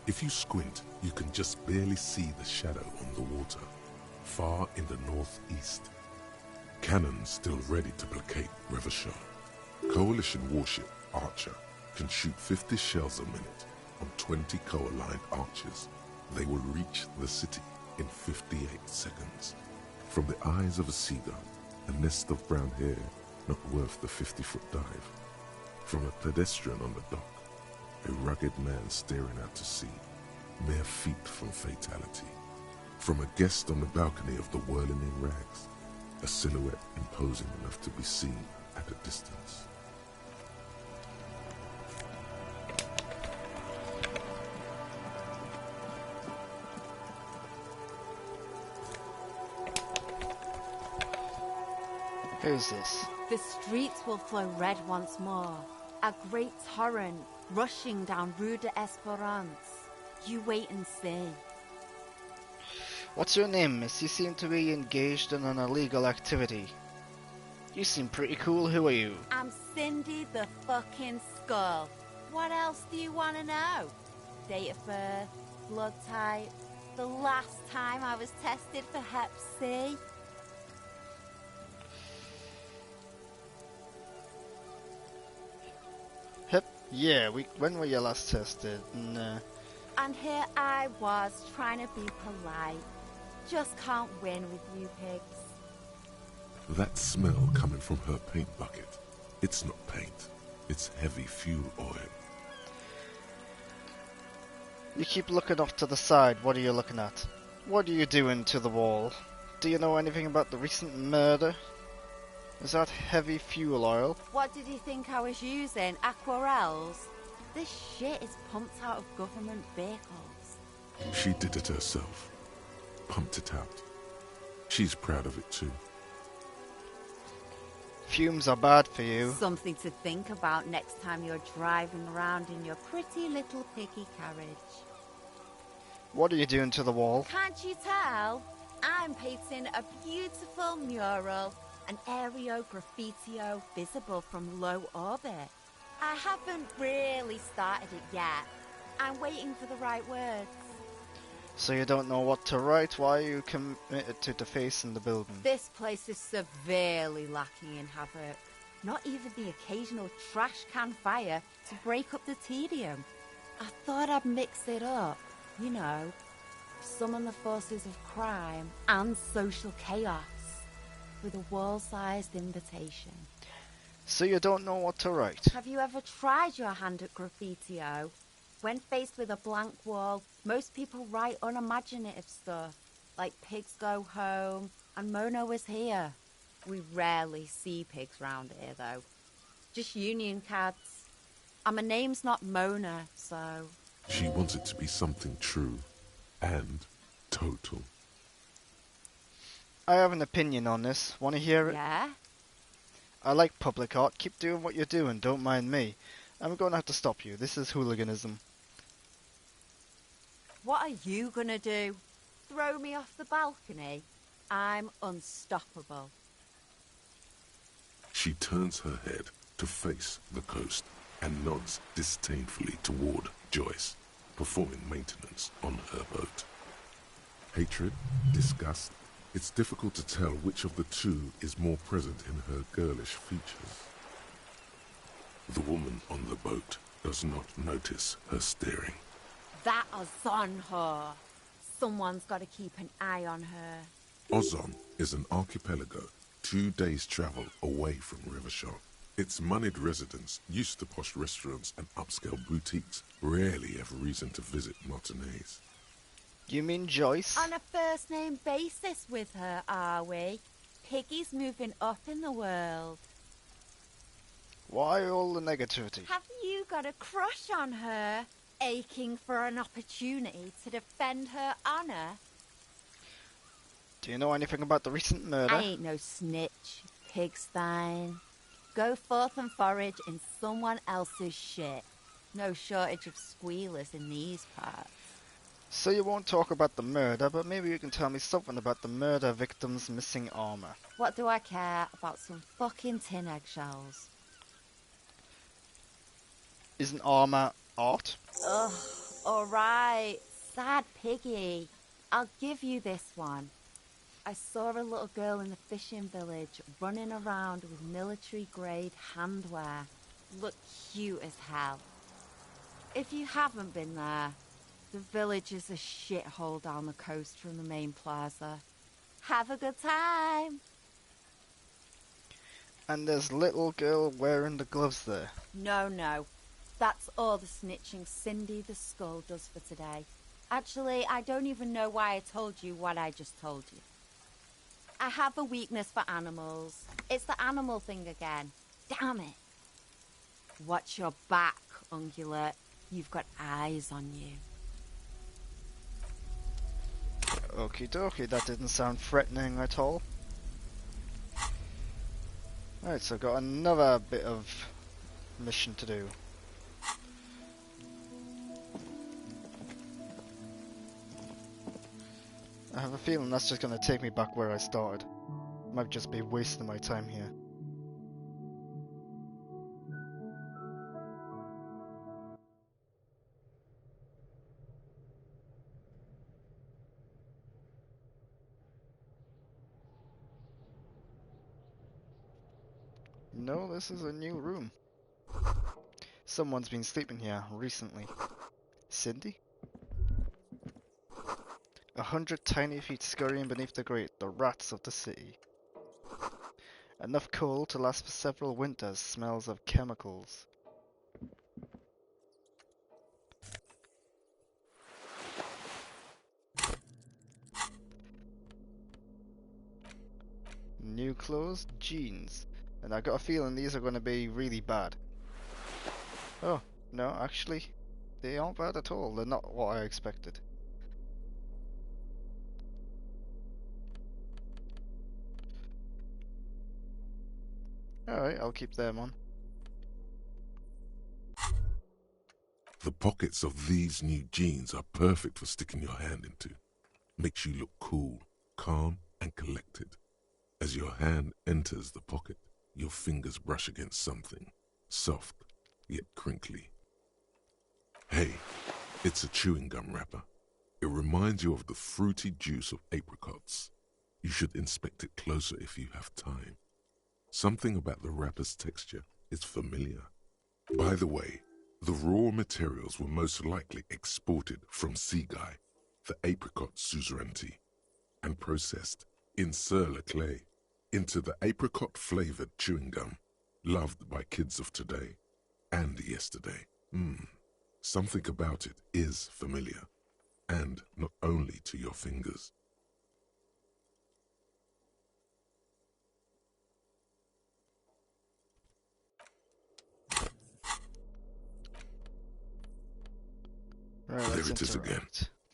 If you squint, you can just barely see the shadow on the water, far in the northeast. Cannons still ready to placate Revachol. Coalition warship Archer can shoot 50 shells a minute on 20 co-aligned archers. They will reach the city in 58 seconds. From the eyes of a seagull, a nest of brown hair not worth the 50-foot dive. From a pedestrian on the dock, a rugged man staring out to sea, mere feet from fatality. From a guest on the balcony of the Whirling in Rags, a silhouette imposing enough to be seen at a distance. Who's this? The streets will flow red once more. A great torrent rushing down Rue de Esperance. You wait and see. What's your name, miss? You seem to be engaged in an illegal activity. You seem pretty cool. Who are you? I'm Cindy the fucking Skull. What else do you want to know? Date of birth, blood type, the last time I was tested for Hep C. Yeah, when were you last tested? Nah. And here I was trying to be polite. Just can't win with you pigs. That smell coming from her paint bucket. It's not paint. It's heavy fuel oil. You keep looking off to the side. What are you looking at? What are you doing to the wall? Do you know anything about the recent murder? Is that heavy fuel oil? What did you think I was using? Aquarels? This shit is pumped out of government vehicles. She did it herself. Pumped it out. She's proud of it too. Fumes are bad for you. Something to think about next time you're driving around in your pretty little piggy carriage. What are you doing to the wall? Can't you tell? I'm painting a beautiful mural, an aereo graffitio visible from low orbit. I haven't really started it yet. I'm waiting for the right words. So you don't know what to write? Why are you committed to defacing the building? This place is severely lacking in havoc. Not even the occasional trash can fire to break up the tedium. I thought I'd mix it up, you know, summon the forces of crime and social chaos with a wall-sized invitation. So you don't know what to write? Have you ever tried your hand at graffitio? When faced with a blank wall, most people write unimaginative stuff, like pigs go home and Mona was here. We rarely see pigs round here, though. Just union cards. And my name's not Mona, so... She wants it to be something true and total. I have an opinion on this. Want to hear it? Yeah? I like public art. Keep doing what you're doing. Don't mind me. I'm going to have to stop you. This is hooliganism. What are you gonna do? Throw me off the balcony? I'm unstoppable. She turns her head to face the coast and nods disdainfully toward Joyce, performing maintenance on her boat. Hatred, disgust, it's difficult to tell which of the two is more present in her girlish features. The woman on the boat does not notice her staring. That Ozon whore. Someone's got to keep an eye on her. Ozon is an archipelago 2 days' travel away from Rivershaw. Its moneyed residents, used to posh restaurants and upscale boutiques, rarely have reason to visit Martinez. You mean Joyce? On a first-name basis with her, are we? Piggy's moving up in the world. Why all the negativity? Have you got a crush on her? Aching for an opportunity to defend her honor? Do you know anything about the recent murder? I ain't no snitch, pigstein. Go forth and forage in someone else's shit. No shortage of squealers in these parts. So you won't talk about the murder, but maybe you can tell me something about the murder victim's missing armor. What do I care about some fucking tin eggshells? Isn't armor art? Ugh, alright. Sad piggy. I'll give you this one. I saw a little girl in the fishing village running around with military-grade handwear. Looked cute as hell. If you haven't been there, the village is a shithole down the coast from the main plaza. Have a good time! And there's little girl wearing the gloves there. No. That's all the snitching Cindy the Skull does for today. Actually, I don't even know why I told you what I just told you. I have a weakness for animals. It's the animal thing again. Damn it. Watch your back, Ungulate. You've got eyes on you. Okie dokie, that didn't sound threatening at all. Right, so I've got another bit of mission to do. I have a feeling that's just going to take me back where I started. Might just be wasting my time here. No, this is a new room. Someone's been sleeping here recently. Cindy? 100 tiny feet scurrying beneath the grate, the rats of the city. Enough coal to last for several winters, smells of chemicals. New clothes, jeans. And I got a feeling these are going to be really bad. Oh, no, actually, they aren't bad at all. They're not what I expected. Alright, I'll keep them on. The pockets of these new jeans are perfect for sticking your hand into. Makes you look cool, calm, and collected. As your hand enters the pocket, your fingers brush against something, soft, yet crinkly. Hey, it's a chewing gum wrapper. It reminds you of the fruity juice of apricots. You should inspect it closer if you have time. Something about the wrapper's texture is familiar. By the way, the raw materials were most likely exported from Seaguy, the apricot suzerainty, and processed in sur-le-clay into the apricot-flavored chewing gum loved by kids of today and yesterday. Something about it is familiar, and not only to your fingers. Right, There it is again.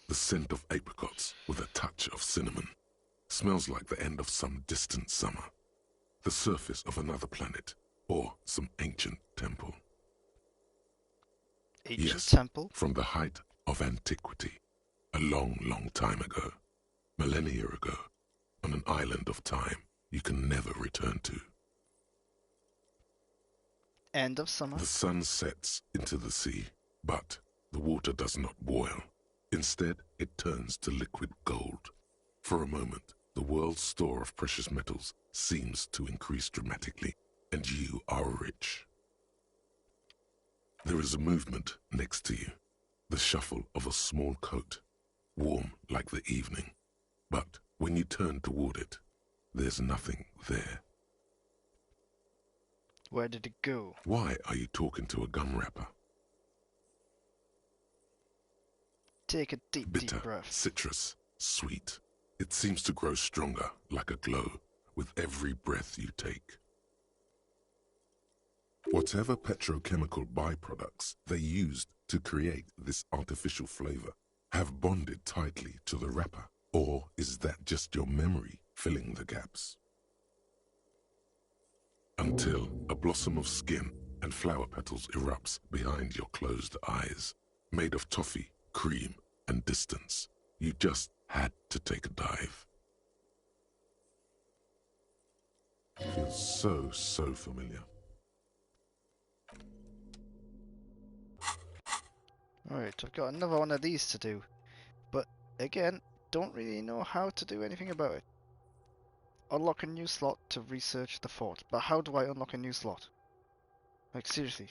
The scent of apricots with a touch of cinnamon. Smells like the end of some distant summer. The surface of another planet, or some ancient temple. Ancient temple? From the height of antiquity. A long, long time ago. Millennia ago. On an island of time you can never return to. End of summer? The sun sets into the sea, but the water does not boil. Instead, it turns to liquid gold. For a moment, the world's store of precious metals seems to increase dramatically, and you are rich. There is a movement next to you, the shuffle of a small coat, warm like the evening. But when you turn toward it, there's nothing there. Where did it go? Why are you talking to a gum wrapper? Take a deep, Bitter, deep breath. citrus, sweet. It seems to grow stronger, like a glow, with every breath you take. Whatever petrochemical byproducts they used to create this artificial flavor have bonded tightly to the wrapper. Or is that just your memory filling the gaps? Until a blossom of skin and flower petals erupts behind your closed eyes, made of toffee, cream, and distance. You just had to take a dive. Feels so familiar. Alright, I've got another one of these to do. But, again, don't really know how to do anything about it. Unlock a new slot to research the fort. But how do I unlock a new slot? Like, seriously.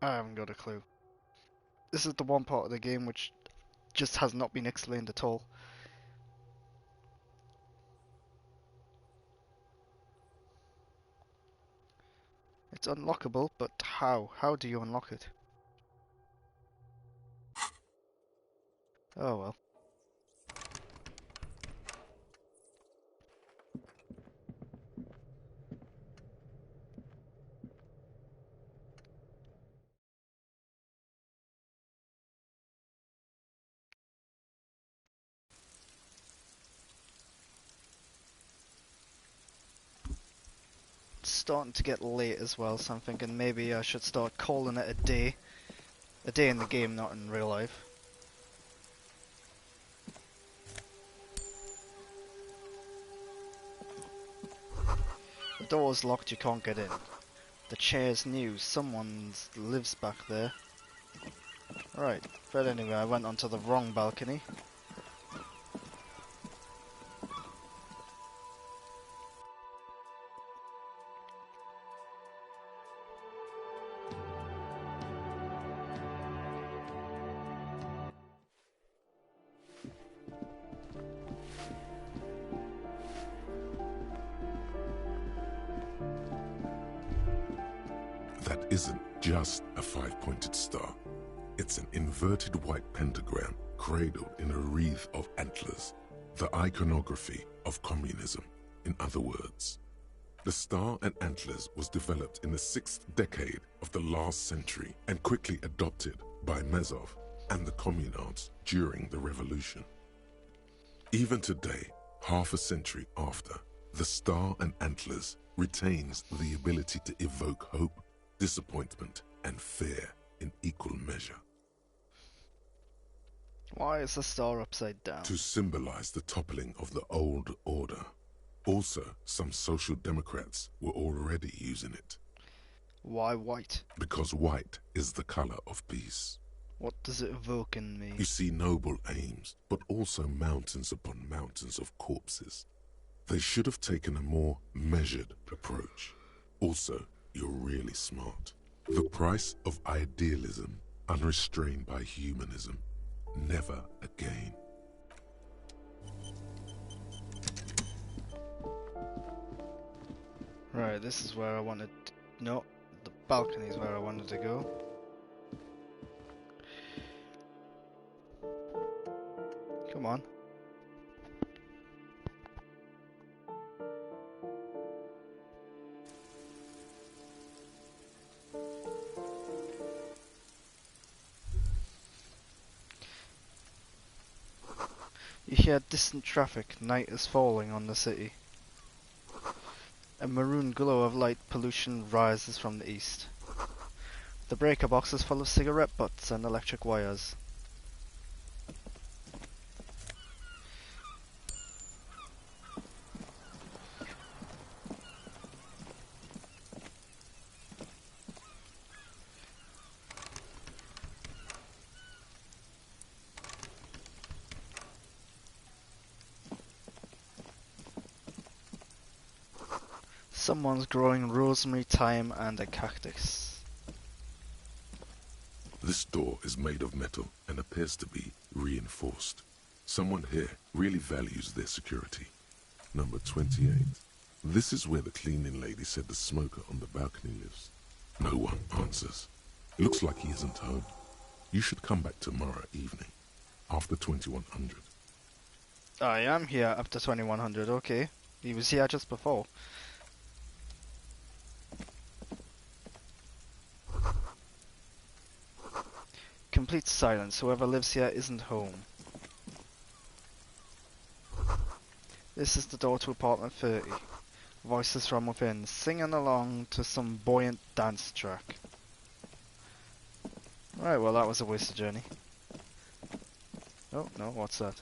I haven't got a clue. This is the one part of the game which just has not been explained at all. It's unlockable, but how? How do you unlock it? Oh well. starting to get late as well, so I'm thinking maybe I should start calling it a day. A day in the game, not in real life. The door's locked, you can't get in. The chair's new, someone lives back there. Right, but anyway, I went onto the wrong balcony. That isn't just a five-pointed star. It's an inverted white pentagram cradled in a wreath of antlers, the iconography of communism, in other words. The star and antlers was developed in the 6th decade of the last century and quickly adopted by Mezov and the communards during the revolution. Even today, half a century after, the star and antlers retains the ability to evoke hope, disappointment, and fear in equal measure. Why is the star upside down? To symbolize the toppling of the old order. Also, some social democrats were already using it. Why white? Because white is the color of peace. What does it evoke in me? You see noble aims, but also mountains upon mountains of corpses. They should have taken a more measured approach. Also, you're really smart. The price of idealism, unrestrained by humanism. Never again. Right, this is where I wanted... No, the balcony is where I wanted to go. Come on. You hear distant traffic, night is falling on the city. A maroon glow of light pollution rises from the east. The breaker box is full of cigarette butts and electric wires. Someone's growing rosemary, thyme, and a cactus. This door is made of metal and appears to be reinforced. Someone here really values their security. Number 28. This is where the cleaning lady said the smoker on the balcony lives. No one answers. Looks like he isn't home. You should come back tomorrow evening, after 2100. I am here after 2100, okay. He was here just before. Complete silence. Whoever lives here isn't home. This is the door to apartment 30. Voices from within, singing along to some buoyant dance track. Right, well that was a wasted journey. Oh, no, what's that?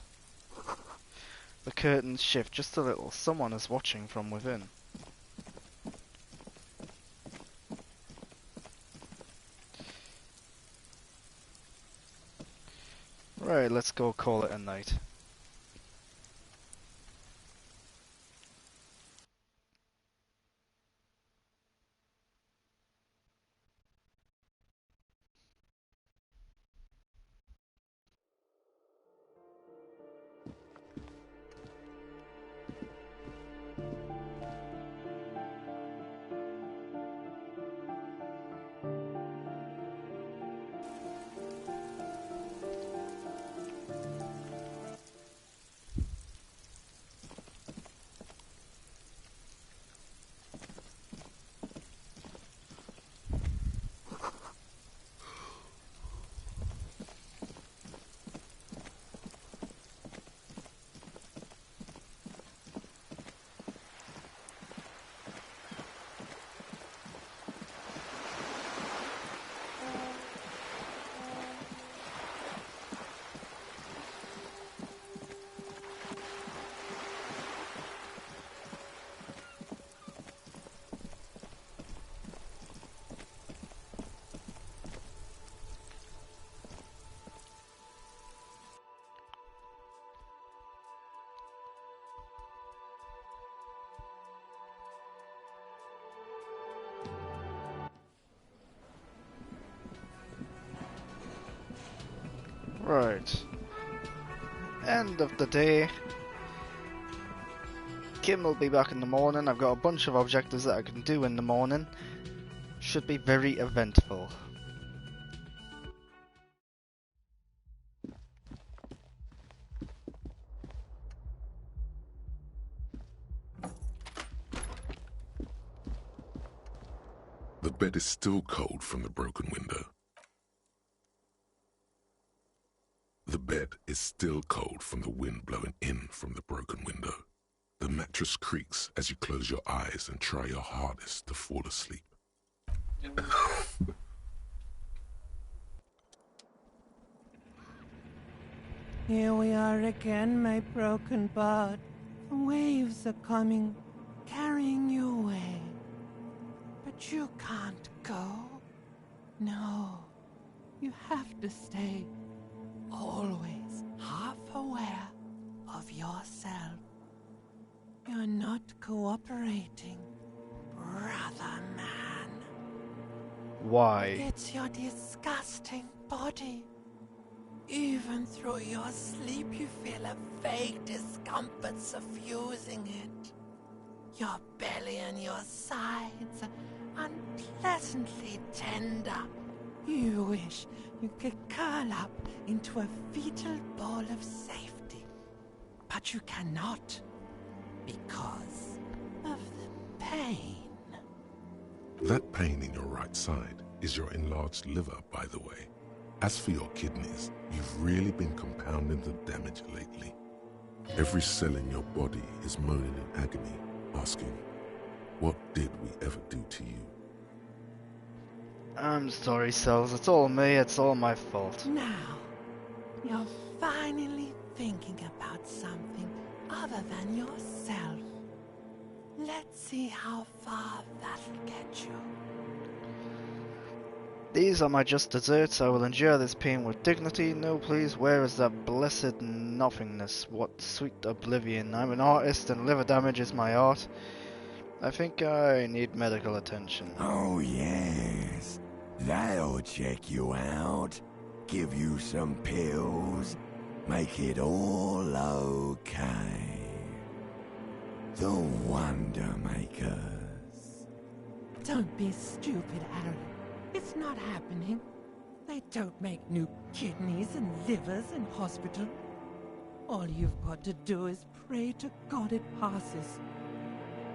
The curtains shift just a little. Someone is watching from within. Right, let's go call it a night. Right. End of the day. Kim will be back in the morning. I've got a bunch of objectives that I can do in the morning. Should be very eventful. The bed is still cold from the broken window. The bed is still cold from the wind blowing in from the broken window. The mattress creaks as you close your eyes and try your hardest to fall asleep. Here we are again, my broken bird. The waves are coming, carrying you away. But you can't go. No, you have to stay. Always half aware of yourself. You're not cooperating, brother man. Why? It's your disgusting body. Even through your sleep, you feel a vague discomfort suffusing it. Your belly and your sides are unpleasantly tender. You wish you could curl up into a fetal ball of safety. But you cannot, because of the pain. That pain in your right side is your enlarged liver, by the way. As for your kidneys, you've really been compounding the damage lately. Every cell in your body is moaning in agony, asking, what did we ever do to you? I'm sorry, Cells. It's all me. It's all my fault. Now, you're finally thinking about something other than yourself. Let's see how far that'll get you. These are my just desserts. I will endure this pain with dignity. No, please, where is that blessed nothingness? What sweet oblivion. I'm an artist and liver damage is my art. I think I need medical attention. Oh, yes. That'll check you out. Give you some pills. Make it all okay. The Wonder Makers. Don't be stupid, Harry. It's not happening. They don't make new kidneys and livers in hospital. All you've got to do is pray to God it passes,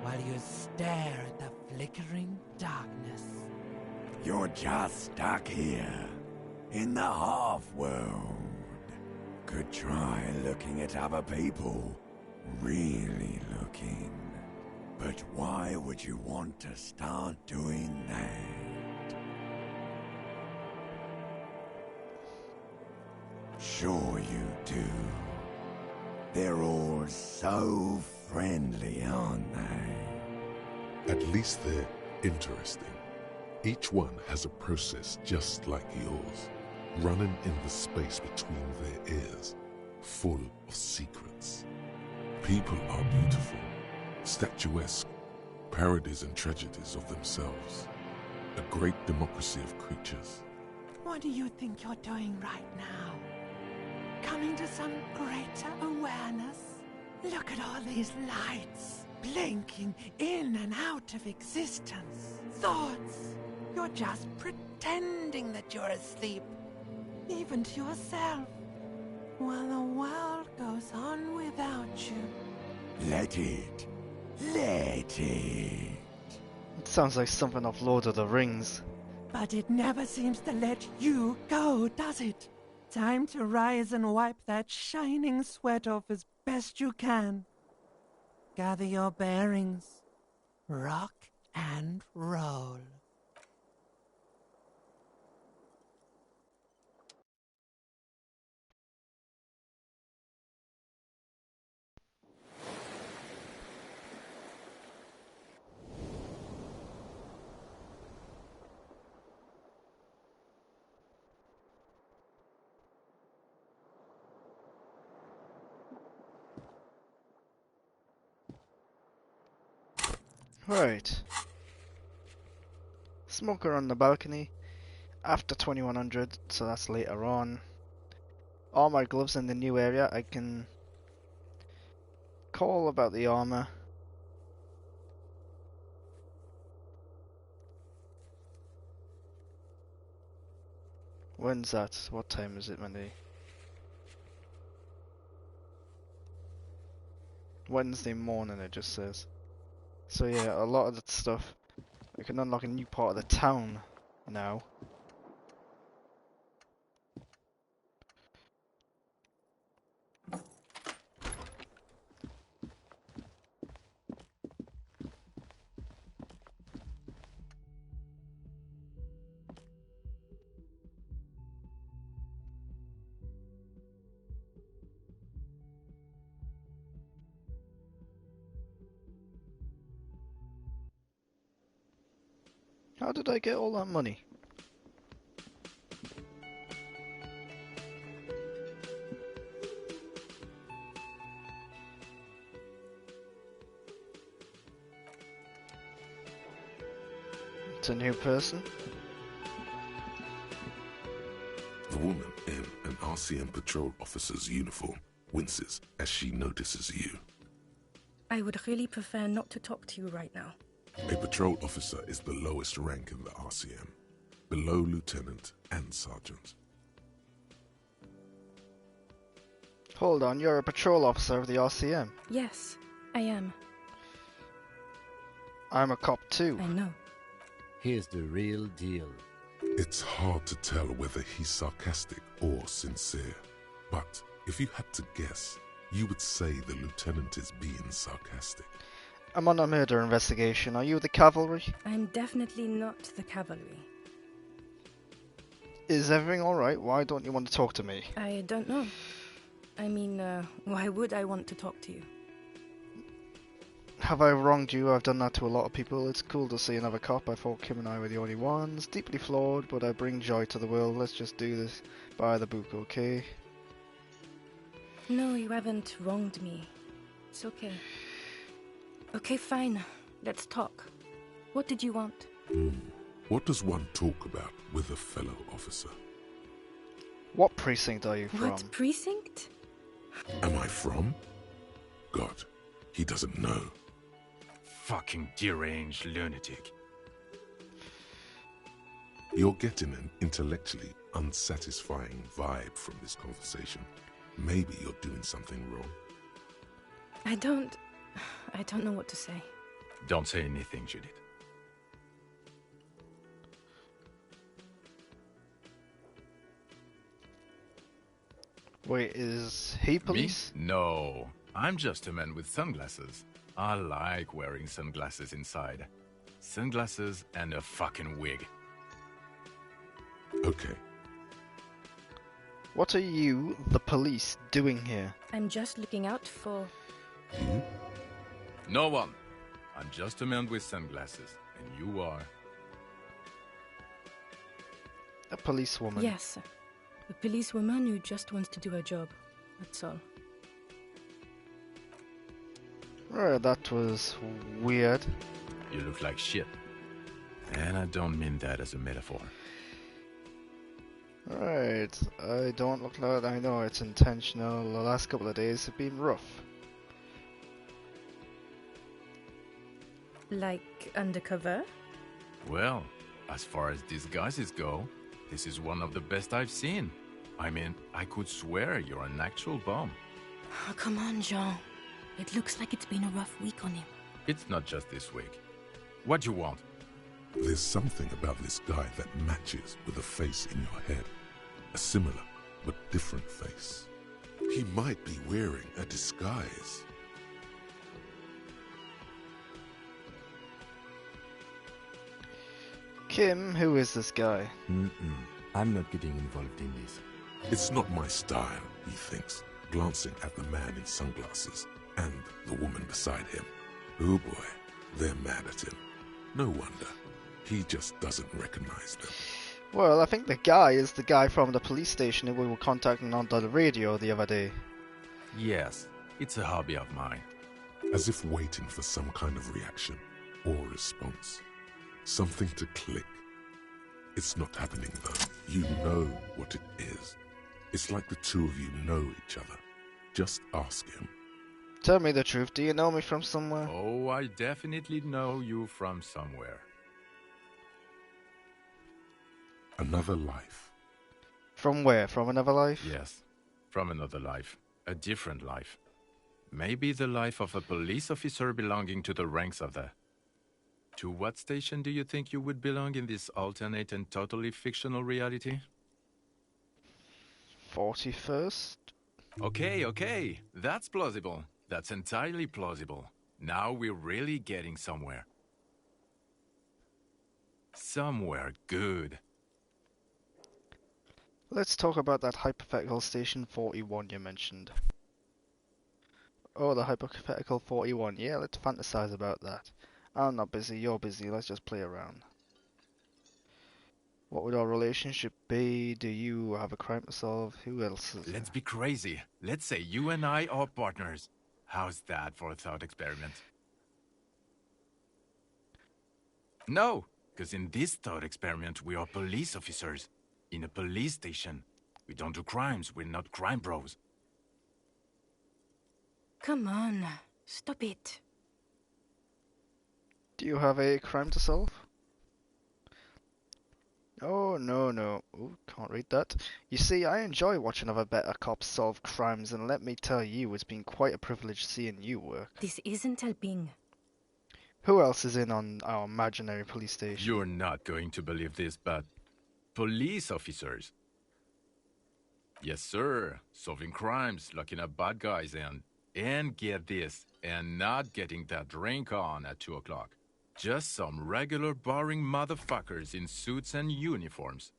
while you stare at the flickering darkness. You're just stuck here, in the half-world. Could try looking at other people. Really looking. But why would you want to start doing that? Sure you do. They're all so friendly, aren't they? At least they're interesting. Each one has a process just like yours, running in the space between their ears, full of secrets. People are beautiful, statuesque, parodies and tragedies of themselves. A great democracy of creatures. What do you think you're doing right now? Coming to some greater awareness? Look at all these lights, blinking in and out of existence. Thoughts. You're just pretending that you're asleep, even to yourself, while the world goes on without you. Let it. Let it. It sounds like something off Lord of the Rings. But it never seems to let you go, does it? Time to rise and wipe that shining sweat off as best you can. Gather your bearings. Rock and roll. Right. Smoker on the balcony. After 2100, so that's later on. Armor gloves in the new area. I can call about the armor. When's that? What time is it, Monday? Wednesday morning, it just says. So yeah, a lot of that stuff. I can unlock a new part of the town now. How did I get all that money? It's a new person. The woman in an RCM patrol officer's uniform winces as she notices you. I would really prefer not to talk to you right now. A patrol officer is the lowest rank in the RCM, below lieutenant and sergeant. Hold on, you're a patrol officer of the RCM. Yes, I am. I'm a cop too. I know. Here's the real deal. It's hard to tell whether he's sarcastic or sincere, but if you had to guess, you would say the lieutenant is being sarcastic. I'm on a murder investigation. Are you the cavalry? I'm definitely not the cavalry. Is everything alright? Why don't you want to talk to me? I don't know. I mean, why would I want to talk to you? Have I wronged you? I've done that to a lot of people. It's cool to see another cop. I thought Kim and I were the only ones. Deeply flawed, but I bring joy to the world. Let's just do this by the book, okay? No, you haven't wronged me. It's okay. Okay, fine. Let's talk. What did you want? What does one talk about with a fellow officer? What precinct are you from? What precinct? Am I from? God, he doesn't know. Fucking deranged lunatic. You're getting an intellectually unsatisfying vibe from this conversation. Maybe you're doing something wrong. I don't know what to say. Don't say anything, Judith. Wait, is he police? Me? No. I'm just a man with sunglasses. I like wearing sunglasses inside. Sunglasses and a fucking wig. Okay. What are you, the police, doing here? I'm just looking out for... You? No one. I'm just a man with sunglasses. And you are... A policewoman. Yes. A policewoman who just wants to do her job. That's all. Right, that was weird. You look like shit. And I don't mean that as a metaphor. Right, I don't look like I know it's intentional. The last couple of days have been rough. Like undercover? Well, as far as disguises go, this is one of the best I've seen. I mean, I could swear you're an actual bum. Oh, come on, Jean. It looks like it's been a rough week on him. It's not just this week. What do you want? There's something about this guy that matches with a face in your head. A similar but different face. He might be wearing a disguise. Kim, who is this guy? I'm not getting involved in this. It's not my style, he thinks, glancing at the man in sunglasses and the woman beside him. Oh boy, they're mad at him. No wonder. He just doesn't recognize them. Well, I think the guy is the guy from the police station who we were contacting on the radio the other day. Yes, it's a hobby of mine. As if waiting for some kind of reaction or response. Something to click. It's not happening though. You know what it is. It's like the two of you know each other. Just ask him. Tell me the truth, do you know me from somewhere? Oh, I definitely know you from somewhere. Another life. From where? From another life? Yes, from another life. A different life. Maybe the life of a police officer belonging to the ranks of the... To what station do you think you would belong in this alternate and totally fictional reality? 41st? Okay, that's plausible. That's entirely plausible. Now we're really getting somewhere. Somewhere good. Let's talk about that hypothetical station 41 you mentioned. Oh, the hypothetical 41. Yeah, let's fantasize about that. I'm not busy, you're busy, let's just play around. What would our relationship be? Do you have a crime to solve? Who else is Let's be crazy. Let's say you and I are partners. How's that for a thought experiment? No, because in this thought experiment we are police officers. In a police station. We don't do crimes, we're not crime bros. Come on, stop it. Do you have a crime to solve? Oh, no. Ooh, can't read that. You see, I enjoy watching other better cops solve crimes, and let me tell you, it's been quite a privilege seeing you work. This isn't helping. Who else is in on our imaginary police station? You're not going to believe this, but... police officers. Yes, sir. Solving crimes, locking up bad guys, and get this, and not getting that drink on at 2 o'clock. Just some regular boring motherfuckers in suits and uniforms.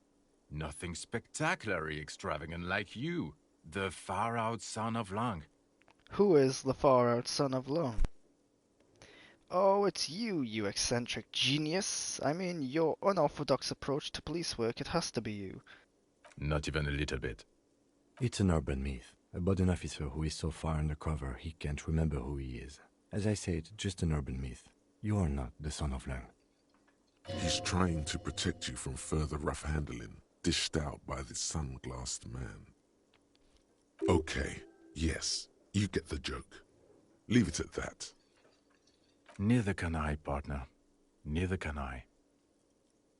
Nothing spectacularly extravagant like you, the far-out son of Lang. Who is the far-out son of Long? Oh, it's you, you eccentric genius. I mean, your unorthodox approach to police work, it has to be you. Not even a little bit. It's an urban myth about an officer who is so far undercover he can't remember who he is. As I said, just an urban myth. You are not the son of Lang. He's trying to protect you from further rough handling, dished out by this sunglassed man. Okay, yes, you get the joke. Leave it at that. Neither can I, partner. Neither can I.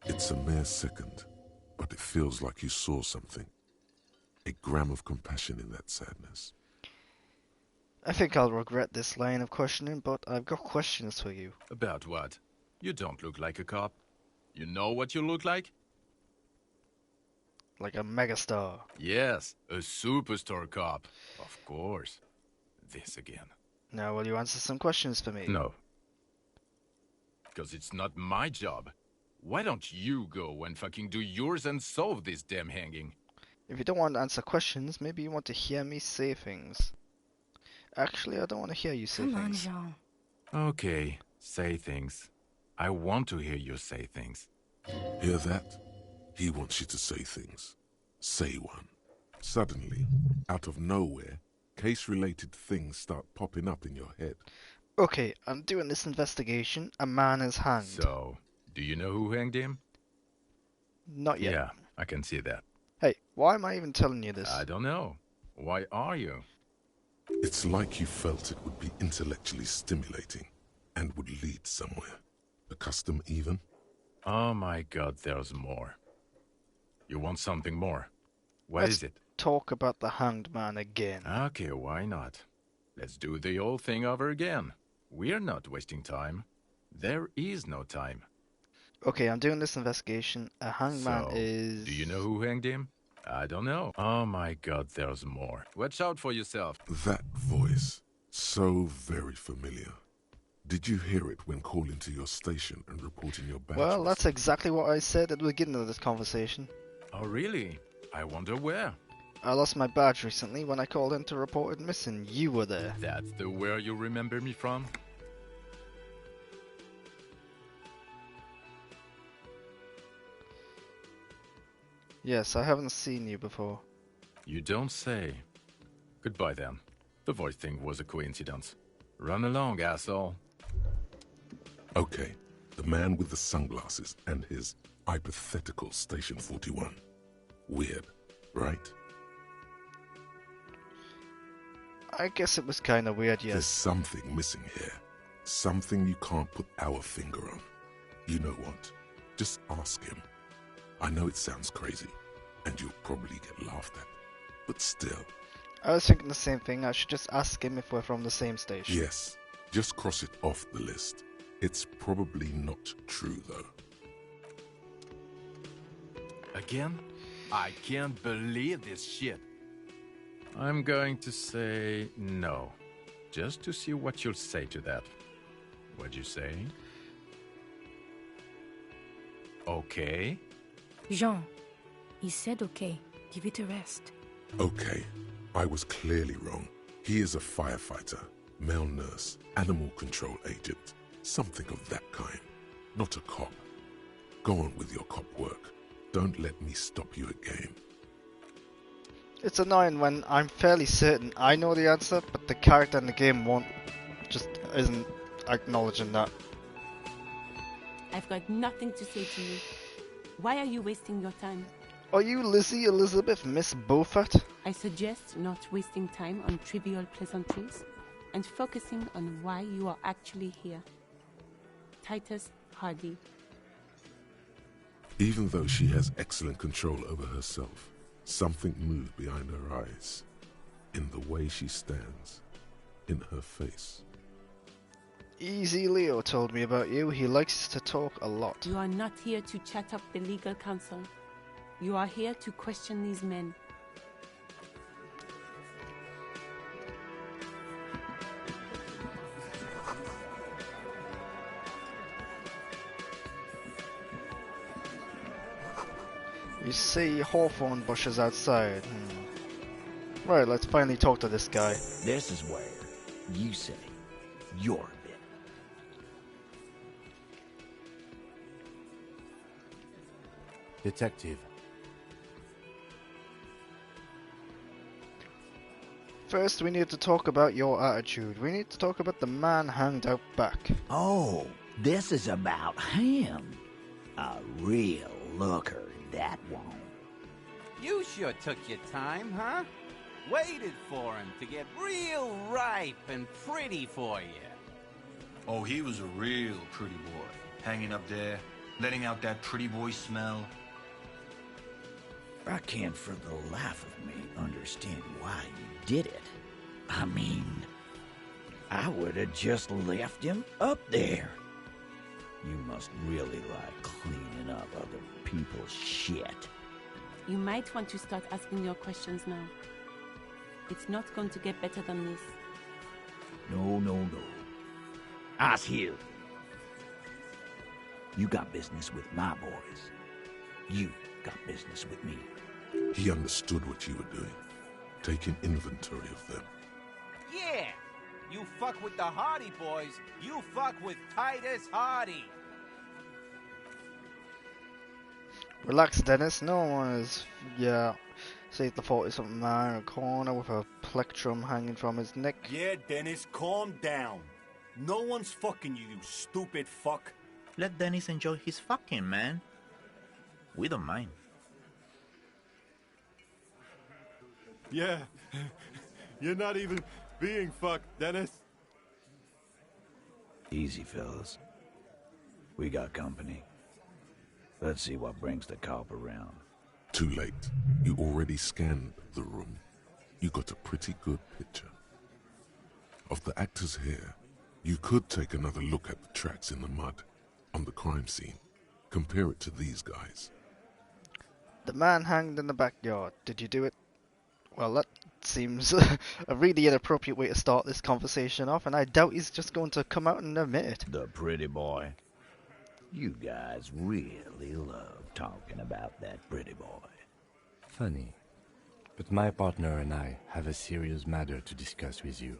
It's a mere second, but it feels like you saw something. A gram of compassion in that sadness. I think I'll regret this line of questioning, but I've got questions for you. About what? You don't look like a cop. You know what you look like? Like a megastar. Yes, a superstar cop. Of course. This again. Now will you answer some questions for me? No. Because it's not my job. Why don't you go and fucking do yours and solve this damn hanging? If you don't want to answer questions, maybe you want to hear me say things. Actually, I don't want to hear you say things. Come on, Jean. Okay, say things. I want to hear you say things. Hear that? He wants you to say things. Say one. Suddenly, out of nowhere, case-related things start popping up in your head. Okay, I'm doing this investigation. A man is hanged. So, do you know who hanged him? Not yet. Yeah, I can see that. Hey, why am I even telling you this? I don't know. Why are you? It's like you felt it would be intellectually stimulating and would lead somewhere. A custom even? Oh my god, there's more. You want something more? What Let's is it? talk about the hanged man again. Okay, why not? Let's do the whole thing over again. We're not wasting time. There is no time. Okay, I'm doing this investigation. A hanged man is... Do you know who hanged him? I don't know. Oh my god, there's more. Watch out for yourself. That voice. So very familiar. Did you hear it when calling to your station and reporting your badge? Well, that's exactly what I said at the beginning of this conversation. Oh really? I wonder where. I lost my badge recently when I called in to report it missing. You were there. That's the where you remember me from? Yes, I haven't seen you before. You don't say. Goodbye then. The voice thing was a coincidence. Run along, asshole. Okay, the man with the sunglasses and his hypothetical Station 41. Weird, right? I guess it was kind of weird, There's yes. something missing here. Something you can't put our finger on. You know what? Just ask him. I know it sounds crazy, and you'll probably get laughed at. But still. I was thinking the same thing. I should just ask him if we're from the same station. Yes. Just cross it off the list. It's probably not true, though. Again? I can't believe this shit. I'm going to say no. Just to see what you'll say to that. What'd you say? Okay. Jean, he said okay. Give it a rest. Okay. I was clearly wrong. He is a firefighter, male nurse, animal control agent. Something of that kind. Not a cop. Go on with your cop work. Don't let me stop you again. It's annoying when I'm fairly certain I know the answer, but the character in the game isn't acknowledging that. I've got nothing to say to you. Why are you wasting your time? Are you Lizzie Elizabeth Miss Beaufort? I suggest not wasting time on trivial pleasantries and focusing on why you are actually here. Titus Hardy. Even though she has excellent control over herself, something moved behind her eyes, in the way she stands, in her face. Easy Leo told me about you. He likes to talk a lot. You are not here to chat up the legal counsel. You are here to question these men. You see hawthorn bushes outside. Right, let's finally talk to this guy. This is where you say your bit. Detective. First, we need to talk about your attitude. We need to talk about the man hanged out back. Oh, this is about him. A real looker, that one. You sure took your time, huh? Waited for him to get real ripe and pretty for you. Oh, he was a real pretty boy. Hanging up there, letting out that pretty boy smell. I can't for the life of me understand why you did it. I mean, I would have just left him up there. You must really like cleaning up other people's shit. You might want to start asking your questions now. It's not going to get better than this. No. I's here. You got business with my boys. You got business with me. He understood what you were doing, taking inventory of them. Yeah! You fuck with the Hardy boys, you fuck with Titus Hardy. Relax, Dennis. No one is... Yeah. Save the 40-something man in a corner with a plectrum hanging from his neck. Yeah, Dennis, calm down. No one's fucking you, you stupid fuck. Let Dennis enjoy his fucking, man. We don't mind. Yeah, you're not even being fucked, Dennis. Easy, fellas. We got company. Let's see what brings the cop around. Too late. You already scanned the room. You got a pretty good picture. Of the actors here, you could take another look at the tracks in the mud on the crime scene. Compare it to these guys. The man hanged in the backyard. Did you do it? Well, that seems a really inappropriate way to start this conversation off, and I doubt he's just going to come out and admit it. The pretty boy. You guys really love talking about that pretty boy. Funny. But my partner and I have a serious matter to discuss with you.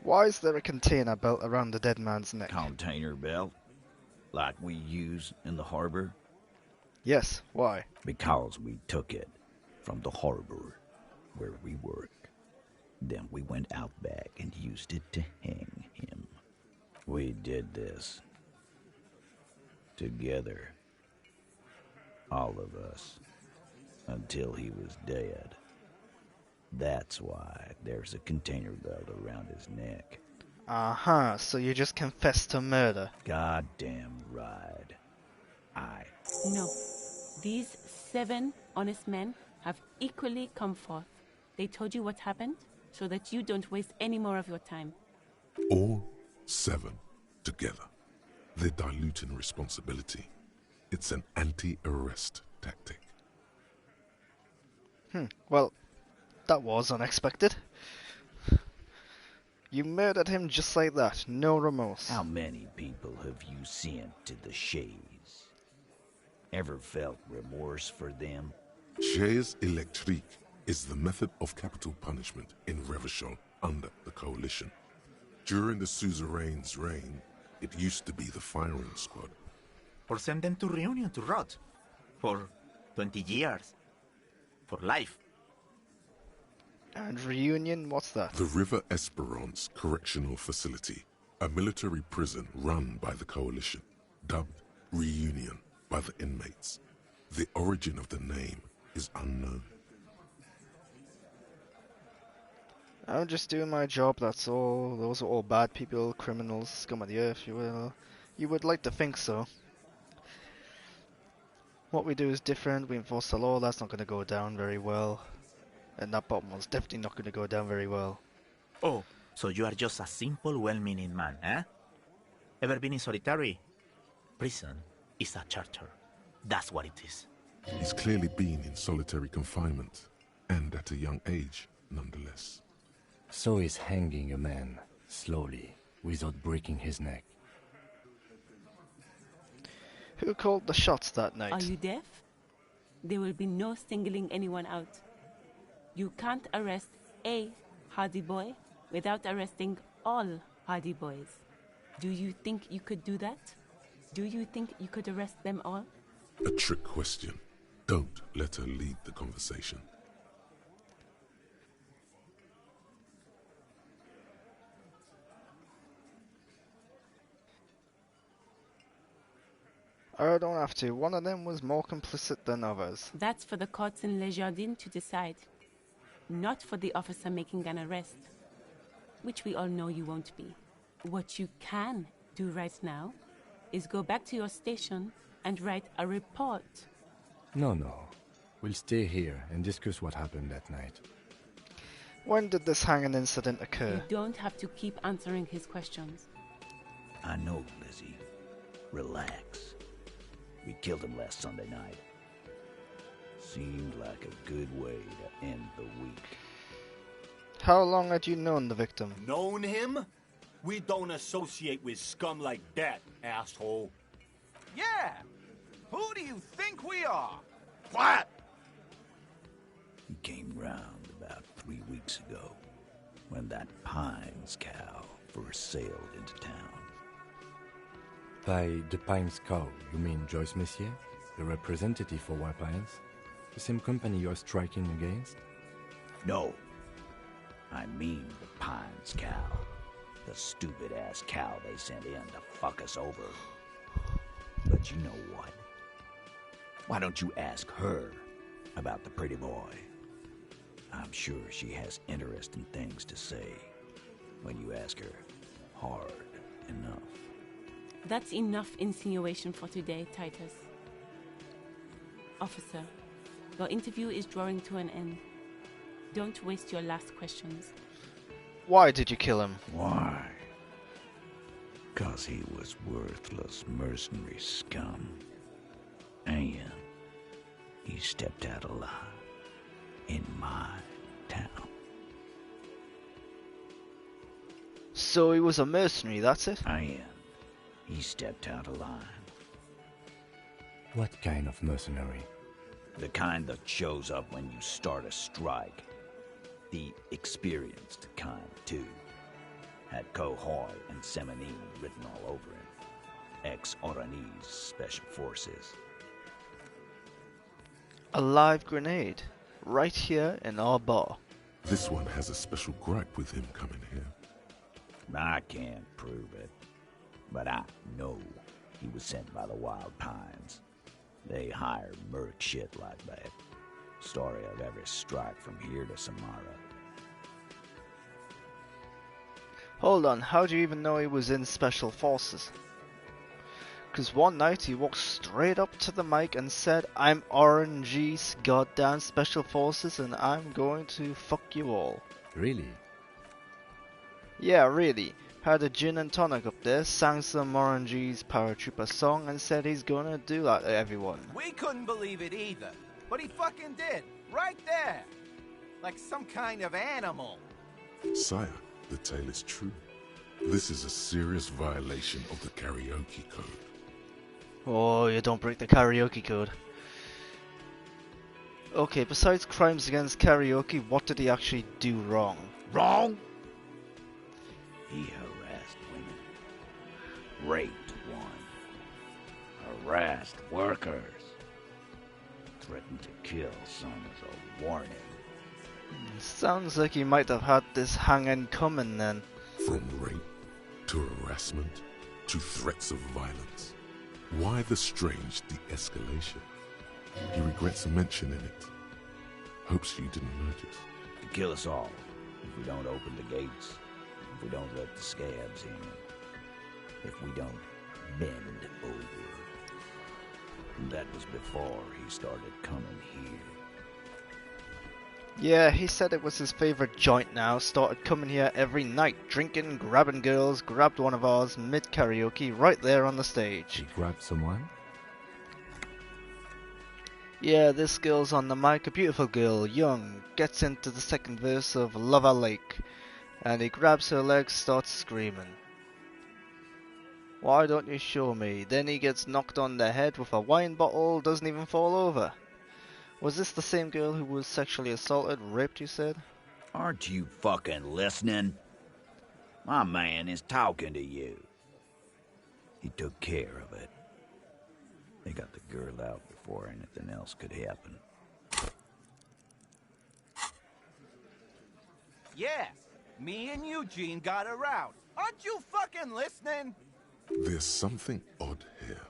Why is there a container belt around the dead man's neck? Container belt? Like we use in the harbor? Yes, why? Because we took it from the harbor where we work. Then we went out back and used it to hang him. We did this together. All of us. Until he was dead. That's why there's a container belt around his neck. Uh-huh, so you just confessed to murder. Goddamn right. No. These 7 honest men have equally come forth. They told you what happened, so that you don't waste any more of your time. All 7 together. They're diluting responsibility. It's an anti-arrest tactic. Well, that was unexpected. You murdered him just like that, no remorse. How many people have you sent to the Shays? Ever felt remorse for them? Chaise électrique is the method of capital punishment in Revachol under the Coalition. During the suzerain's reign, it used to be the firing squad. Or send them to Reunion to rot. For 20 years. For life. And Reunion, what's that? The River Esperance Correctional Facility, a military prison run by the Coalition, dubbed Reunion by the inmates. The origin of the name is unknown. I'm just doing my job, that's all. Those are all bad people, criminals, scum of the earth, you will. You would like to think so. What we do is different, we enforce the law, that's not going to go down very well. And that bottom one's definitely not going to go down very well. Oh, so you are just a simple, well-meaning man, eh? Ever been in solitary? Prison is a charter. That's what it is. He's clearly been in solitary confinement, and at a young age, nonetheless. So is hanging a man, slowly, without breaking his neck. Who called the shots that night? Are you deaf? There will be no singling anyone out. You can't arrest a Hardy Boy without arresting all Hardy Boys. Do you think you could do that? Do you think you could arrest them all? A trick question. Don't let her lead the conversation. I don't have to. One of them was more complicit than others. That's for the courts in Les Jardins to decide. Not for the officer making an arrest. Which we all know you won't be. What you can do right now is go back to your station and write a report. No. We'll stay here and discuss what happened that night. When did this hanging incident occur? You don't have to keep answering his questions. I know, Lizzie. Relax. We killed him last Sunday night. Seemed like a good way to end the week. How long had you known the victim? Known him? We don't associate with scum like that, asshole. Yeah! Who do you think we are? What? He came round about 3 weeks ago, when that Pines cow first sailed into town. By the Pines cow, you mean Joyce Messier, the representative for White Pines? The same company you're striking against? No. I mean the Pines cow. The stupid-ass cow they sent in to fuck us over. But you know what? Why don't you ask her about the pretty boy? I'm sure she has interesting things to say when you ask her hard enough. That's enough insinuation for today, Titus. Officer, your interview is drawing to an end. Don't waste your last questions. Why did you kill him? Why? 'Cause he was worthless mercenary scum. And he stepped out alive in my town. So he was a mercenary, that's it? And he stepped out alive. What kind of mercenary? The kind that shows up when you start a strike. The experienced kind, too. Had Cohoy and Seminine written all over him. Ex-Oranese Special Forces. A live grenade. Right here in our bar. This one has a special gripe with him coming here. I can't prove it. But I know he was sent by the Wild Pines. They hire merc shit like that. Story of every strike from here to Samara. Hold on, how do you even know he was in Special Forces? Because one night he walked straight up to the mic and said, I'm RNG's goddamn Special Forces and I'm going to fuck you all. Really? Yeah, really. Had a gin and tonic up there, sang some RNG's Paratrooper song and said he's gonna do that to everyone. We couldn't believe it either, but he fucking did, right there. Like some kind of animal. Sire, the tale is true. This is a serious violation of the karaoke code. Oh, you don't break the karaoke code. Okay, besides crimes against karaoke, what did he actually do wrong? Wrong? He harassed women, raped one, harassed workers, threatened to kill some as a warning. Sounds like he might have had this hanging coming then. From rape to harassment to threats of violence. Why the strange de-escalation? He regrets mentioning it. Hopes you didn't notice. To kill us all if we don't open the gates, if we don't let the scabs in, if we don't bend over. And that was before he started coming here. Yeah, he said it was his favourite joint now, started coming here every night, drinking, grabbing girls, grabbed one of ours mid-karaoke right there on the stage. He grabbed someone? Yeah, this girl's on the mic, a beautiful girl, young, gets into the second verse of Lava Lake, and he grabs her legs, starts screaming. Why don't you show me? Then he gets knocked on the head with a wine bottle, doesn't even fall over. Was this the same girl who was sexually assaulted, raped, you said? Aren't you fucking listening? My man is talking to you. He took care of it. They got the girl out before anything else could happen. Yes, me and Eugene got her out. Aren't you fucking listening? There's something odd here.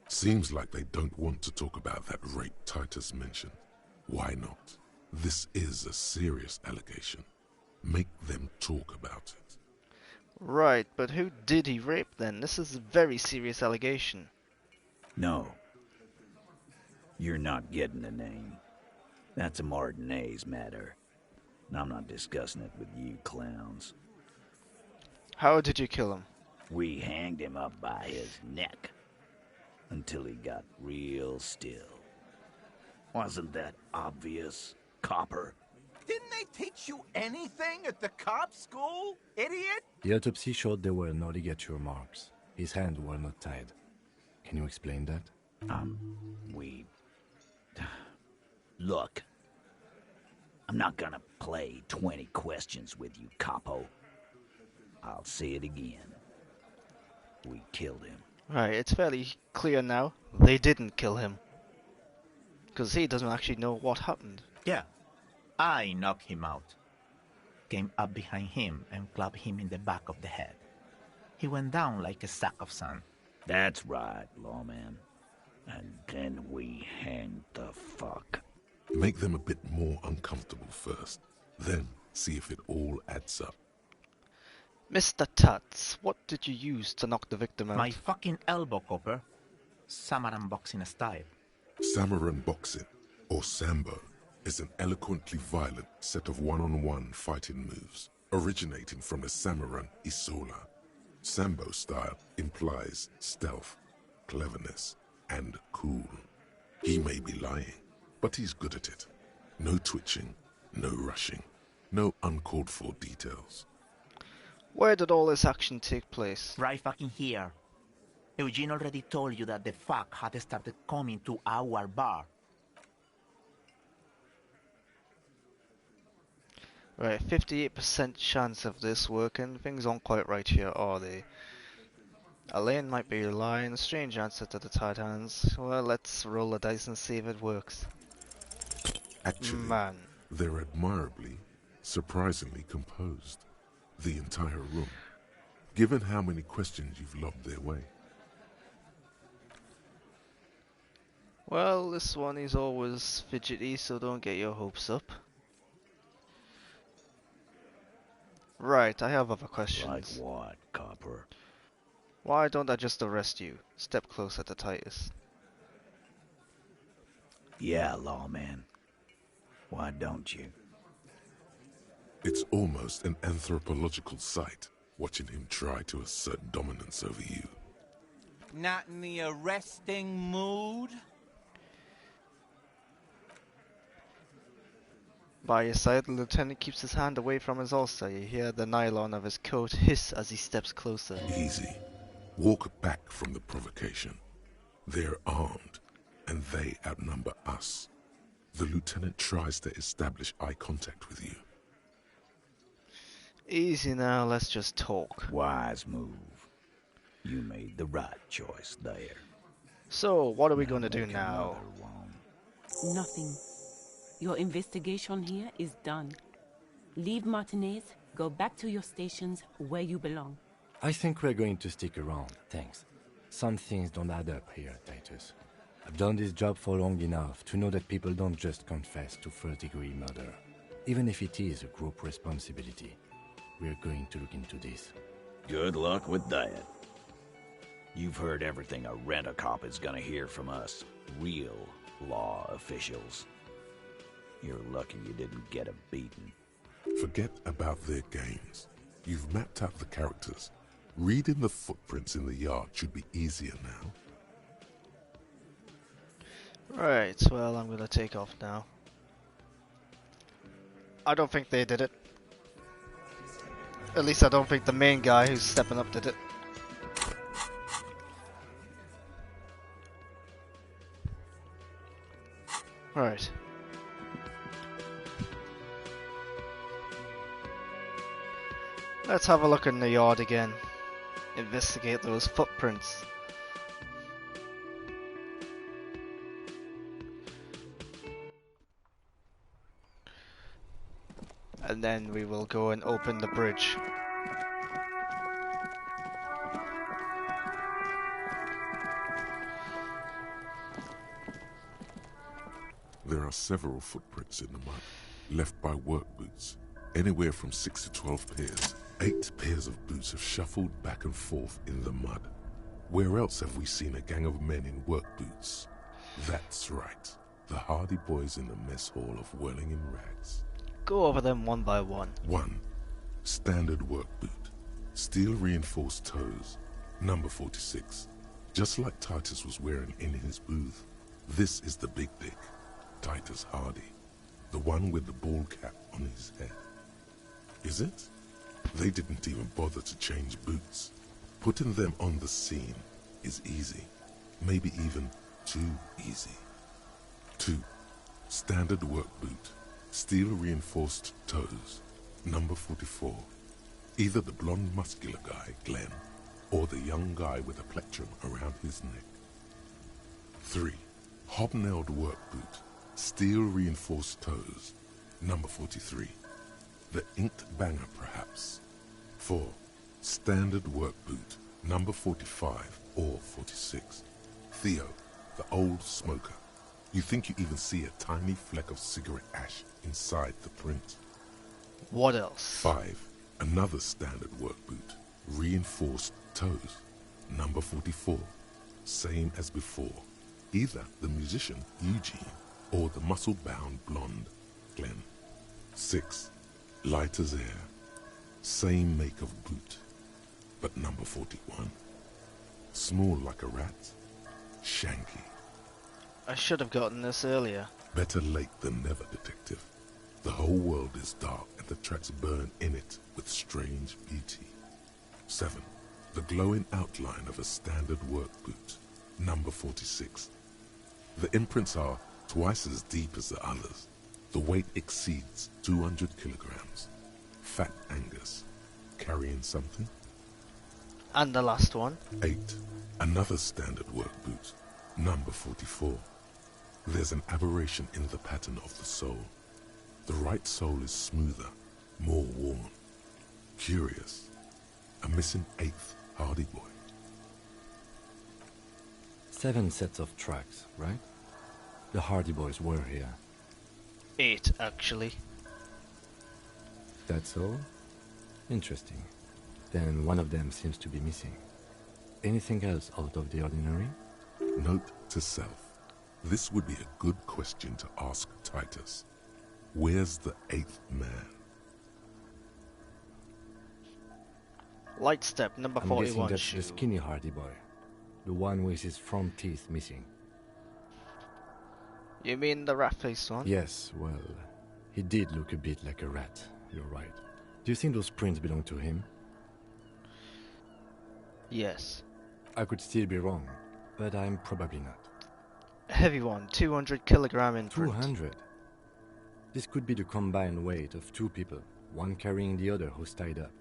Seems like they don't want to talk about that rape Titus mentioned. Why not? This is a serious allegation. Make them talk about it. Right, but who did he rape then? This is a very serious allegation. No. You're not getting the name. That's a Martinez matter. And I'm not discussing it with you clowns. How did you kill him? We hanged him up by his neck. Until he got real still. Wasn't that obvious, copper? Didn't they teach you anything at the cop school, idiot? The autopsy showed there were no ligature marks. His hands were not tied. Can you explain that? Look. I'm not gonna play 20 questions with you, capo. I'll say it again. We killed him. Right, it's fairly clear now. They didn't kill him. Because he doesn't actually know what happened. Yeah, I knocked him out. Came up behind him and clubbed him in the back of the head. He went down like a sack of sand. That's right, lawman. And then we hanged the fuck. Make them a bit more uncomfortable first. Then see if it all adds up. Mr. Tats, what did you use to knock the victim out? My fucking elbow, Copper. Samaran boxing style. Samaran boxing, or Sambo, is an eloquently violent set of one-on-one fighting moves, originating from the Samaran Isola. Sambo style implies stealth, cleverness, and cool. He may be lying, but he's good at it. No twitching, no rushing, no uncalled for details. Where did all this action take place? Right fucking here. Eugene already told you that the fuck had started coming to our bar. Right, 58% chance of this working. Things aren't quite right here, are they? Elaine might be lying. Strange answer to the tied hands. Well, let's roll the dice and see if it works. Actually, Man. they're admirably, surprisingly composed. The entire room. Given how many questions you've lobbed their way. Well, this one is always fidgety, so don't get your hopes up. Right, I have other questions. Like what, copper? Why don't I just arrest you? Step closer to Titus. Yeah, lawman. Why don't you? It's almost an anthropological sight, watching him try to assert dominance over you. Not in the arresting mood? By your side, the lieutenant keeps his hand away from his ulster. You hear the nylon of his coat hiss as he steps closer. Easy. Walk back from the provocation. They're armed, and they outnumber us. The lieutenant tries to establish eye contact with you. Easy now, let's just talk. Wise move. You made the right choice there. So, what are we going to do now? Nothing. Your investigation here is done. Leave Martinez, go back to your stations where you belong. I think we're going to stick around, thanks. Some things don't add up here, Titus. I've done this job for long enough to know that people don't just confess to first-degree murder. Even if it is a group responsibility, we're going to look into this. Good luck with that. You've heard everything a rent-a-cop is gonna hear from us, real law officials. You're lucky you didn't get a beating. Forget about their games. You've mapped out the characters. Reading the footprints in the yard should be easier now. Right, well, I'm gonna take off now. I don't think they did it. At least I don't think the main guy who's stepping up did it. Right. Let's have a look in the yard again. Investigate those footprints. And then we will go and open the bridge. There are several footprints in the mud, left by work boots, anywhere from 6 to 12 pairs. 8 pairs of boots have shuffled back and forth in the mud. Where else have we seen a gang of men in work boots? That's right, the hardy boys in the mess hall of Whirling in Rags. Go over them one by one. 1. Standard work boot. Steel reinforced toes. Number 46. Just like Titus was wearing in his booth. This is the big dick, Titus Hardy. The one with the bald cap on his head. Is it? They didn't even bother to change boots. Putting them on the scene is easy. Maybe even too easy. 2. Standard work boot. Steel reinforced toes. Number 44. Either the blonde muscular guy, Glenn, or the young guy with a plectrum around his neck. 3. Hobnailed work boot. Steel reinforced toes. Number 43. The inked banger, perhaps. 4. Standard work boot. Number 45 or 46. Theo, the old smoker. You think you even see a tiny fleck of cigarette ash inside the print. What else? 5. Another standard work boot. Reinforced toes. Number 44. Same as before. Either the musician, Eugene, or the muscle-bound blonde, Glenn. 6. Light as air. Same make of boot, but number 41. Small like a rat. Shanky. I should have gotten this earlier. Better late than never, detective. The whole world is dark and the tracks burn in it with strange beauty. 7. The glowing outline of a standard work boot. Number 46. The imprints are twice as deep as the others. The weight exceeds 200 kilograms. Fat Angus. Carrying something? And the last one. 8. Another standard work boot. Number 44. There's an aberration in the pattern of the sole. The right sole is smoother, more worn. Curious. A missing 8th Hardy boy. 7 sets of tracks, right? The Hardy Boys were here. 8, actually. That's all? Interesting. Then one of them seems to be missing. Anything else out of the ordinary? Note to self. This would be a good question to ask Titus. Where's the 8th man? Light step, number I'm 41. guessing that's shoe. the skinny Hardy Boy. The one with his front teeth missing. You mean the rat-faced one? Yes, well, he did look a bit like a rat. You're right. Do you think those prints belong to him? Yes. I could still be wrong, but I'm probably not. Heavy one, 200 kilogram imprint. 200? This could be the combined weight of 2 people, one carrying the other who's tied up.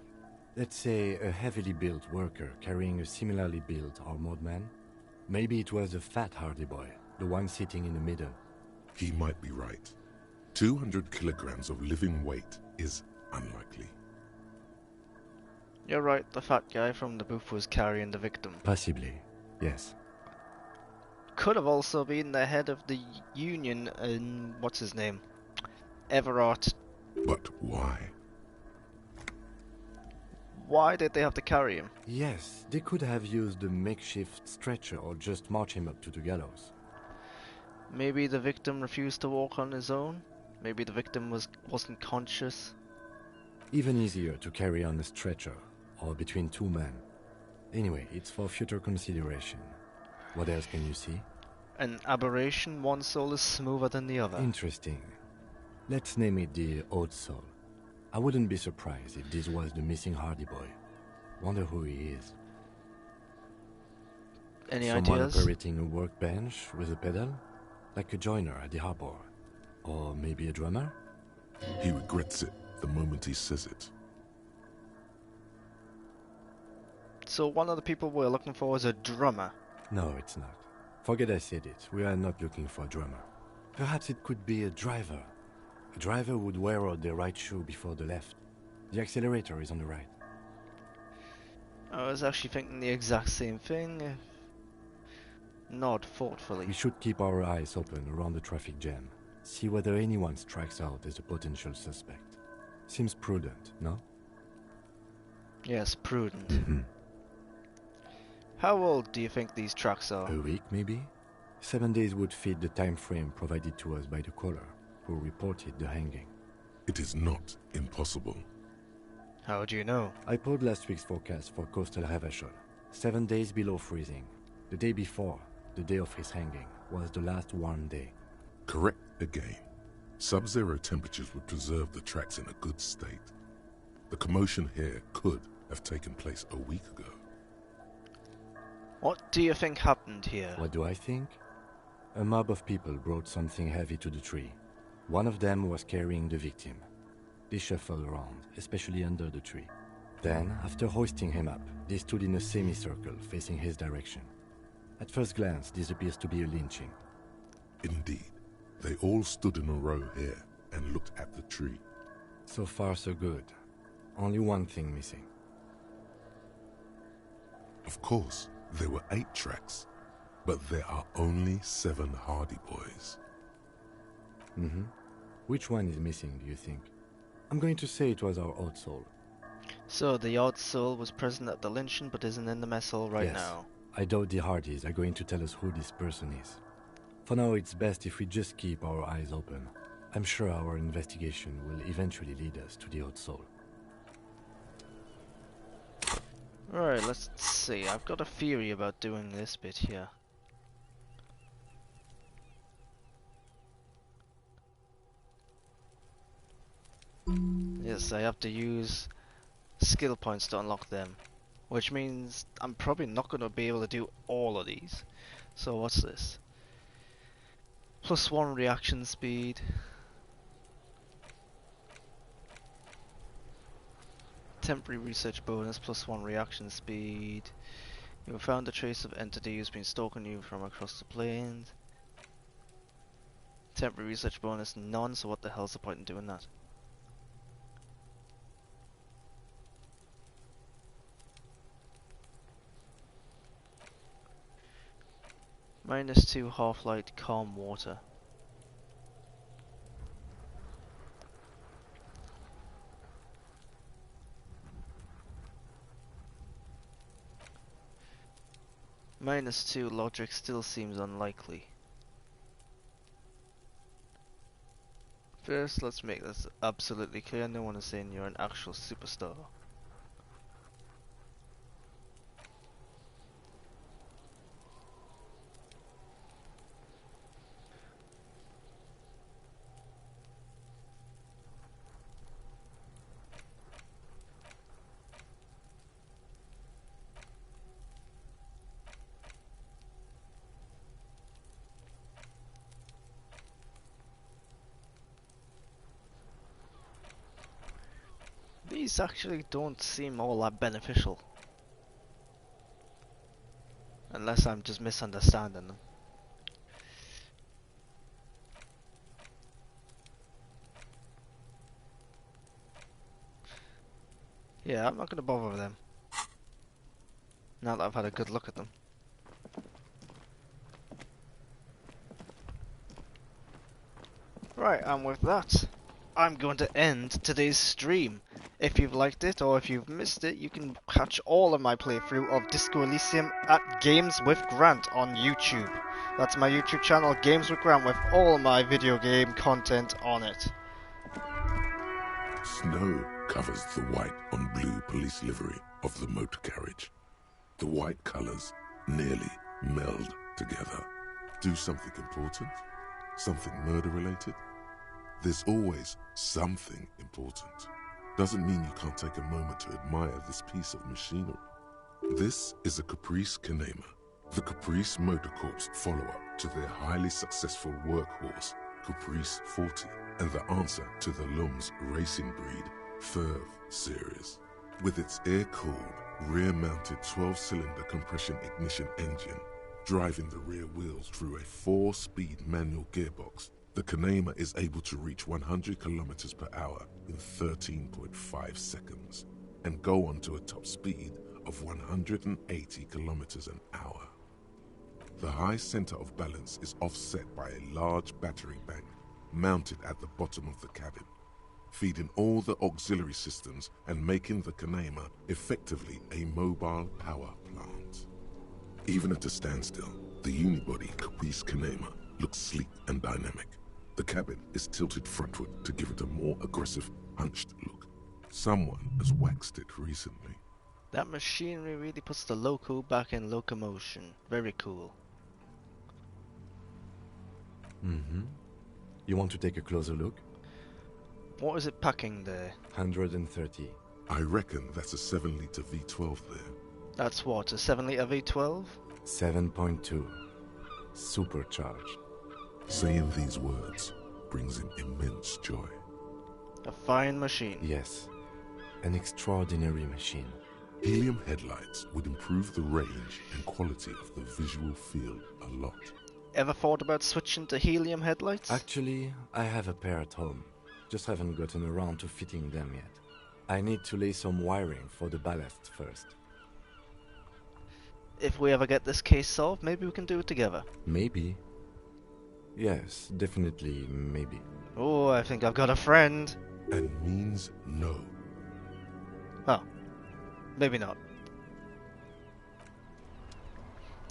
Let's say a heavily built worker carrying a similarly built armored man. Maybe it was a fat Hardy Boy, the one sitting in the middle. He might be right. 200 kilograms of living weight is unlikely. You're right, the fat guy from the booth was carrying the victim. Possibly, yes. Could have also been the head of the union in, what's his name? Everard. But why? Why did they have to carry him? Yes, they could have used a makeshift stretcher or just march him up to the gallows. Maybe the victim refused to walk on his own? Maybe the victim wasn't conscious? Even easier to carry on a stretcher, or between 2 men. Anyway, it's for future consideration. What else can you see? An aberration, one soul is smoother than the other. Interesting. Let's name it the Old Soul. I wouldn't be surprised if this was the missing Hardy Boy. Wonder who he is. Any Someone ideas? operating a workbench with a pedal? Like a joiner at the harbor. Or maybe a drummer? He regrets it the moment he says it. So one of the people we're looking for is a drummer. No, it's not. Forget I said it. We are not looking for a drummer. Perhaps it could be a driver. A driver would wear out the right shoe before the left. The accelerator is on the right. I was actually thinking the exact same thing. Nod thoughtfully. We should keep our eyes open around the traffic jam. See whether anyone strikes out as a potential suspect. Seems prudent, no? Yes, prudent. Mm-hmm. How old do you think these tracks are? A week, maybe? 7 days would fit the time frame provided to us by the caller, who reported the hanging. It is not impossible. How do you know? I pulled last week's forecast for coastal Havashol. 7 days below freezing. The day before, the day of his hanging, was the last warm day. Correct again. Sub-zero temperatures would preserve the tracks in a good state. The commotion here could have taken place a week ago. What do you think happened here? What do I think? A mob of people brought something heavy to the tree. One of them was carrying the victim. They shuffled around, especially under the tree. Then, after hoisting him up, they stood in a semicircle facing his direction. At first glance, this appears to be a lynching. Indeed. They all stood in a row here and looked at the tree. So far, so good. Only one thing missing. Of course, there were 8 tracks, but there are only 7 Hardy Boys. Mm-hmm. Which one is missing, do you think? I'm going to say it was our odd soul. So the odd soul was present at the lynching but isn't in the mess hall right Yes. now. I doubt the Hardys are going to tell us who this person is. For now, it's best if we just keep our eyes open. I'm sure our investigation will eventually lead us to the odd soul. Alright, let's see. I've got a theory about doing this bit here. Yes, I have to use skill points to unlock them. Which means I'm probably not going to be able to do all of these. So what's this? +1 reaction speed. Temporary research bonus, +1 reaction speed. You have found a trace of entity who's been stalking you from across the plains. Temporary research bonus, none, so what the hell's the point in doing that? -2 half-light calm water. -2 logic still seems unlikely. First, let's make this absolutely clear. No one is saying you're an actual superstar. These actually don't seem all that beneficial. Unless I'm just misunderstanding them. Yeah, I'm not going to bother with them. Now that I've had a good look at them. Right, and with that, I'm going to end today's stream. If you've liked it or if you've missed it, you can catch all of my playthrough of Disco Elysium at Games with Grant on YouTube. That's my YouTube channel, Games with Grant, with all my video game content on it. Snow covers the white on blue police livery of the motor carriage. The white colours nearly meld together. Do something important? Something murder-related? There's always something important. Doesn't mean you can't take a moment to admire this piece of machinery. This is a Caprice Kanema, the Caprice Motor Corps follow-up to their highly successful workhorse, Caprice 40, and the answer to the Lum's racing breed, Ferv series. With its air-cooled, rear-mounted 12-cylinder compression ignition engine, driving the rear wheels through a 4-speed manual gearbox, the Kanema is able to reach 100 kilometers per hour in 13.5 seconds and go on to a top speed of 180 kilometers an hour. The high center of balance is offset by a large battery bank mounted at the bottom of the cabin, feeding all the auxiliary systems and making the Kanema effectively a mobile power plant. Even at a standstill, the unibody Caprice Kanema looks sleek and dynamic. The cabin is tilted frontward to give it a more aggressive, hunched look. Someone has waxed it recently. That machinery really puts the loco back in locomotion. Very cool. You want to take a closer look? What is it packing there? 130. I reckon that's a 7-liter V12 there. That's what, a 7-liter V12? 7.2. Supercharged. Saying these words brings him immense joy. A fine machine. Yes, an extraordinary machine. Helium headlights would improve the range and quality of the visual field a lot. Ever thought about switching to helium headlights? Actually, I have a pair at home. Just haven't gotten around to fitting them yet. I need to lay some wiring for the ballast first. If we ever get this case solved, maybe we can do it together. Maybe. Yes, definitely, maybe. Oh, I think I've got a friend. And means no. Oh, maybe not.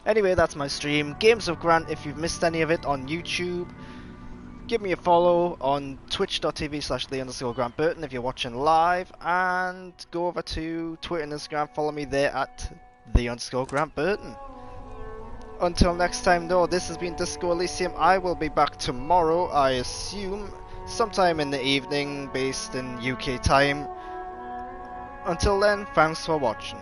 Anyway, that's my stream. Games of Grant, if you've missed any of it on YouTube, give me a follow on twitch.tv/the_Grant Burton if you're watching live, and go over to Twitter and Instagram, follow me there at the_Grant Burton. Until next time though, this has been Disco Elysium. I will be back tomorrow, I assume, sometime in the evening based in UK time. Until then, thanks for watching.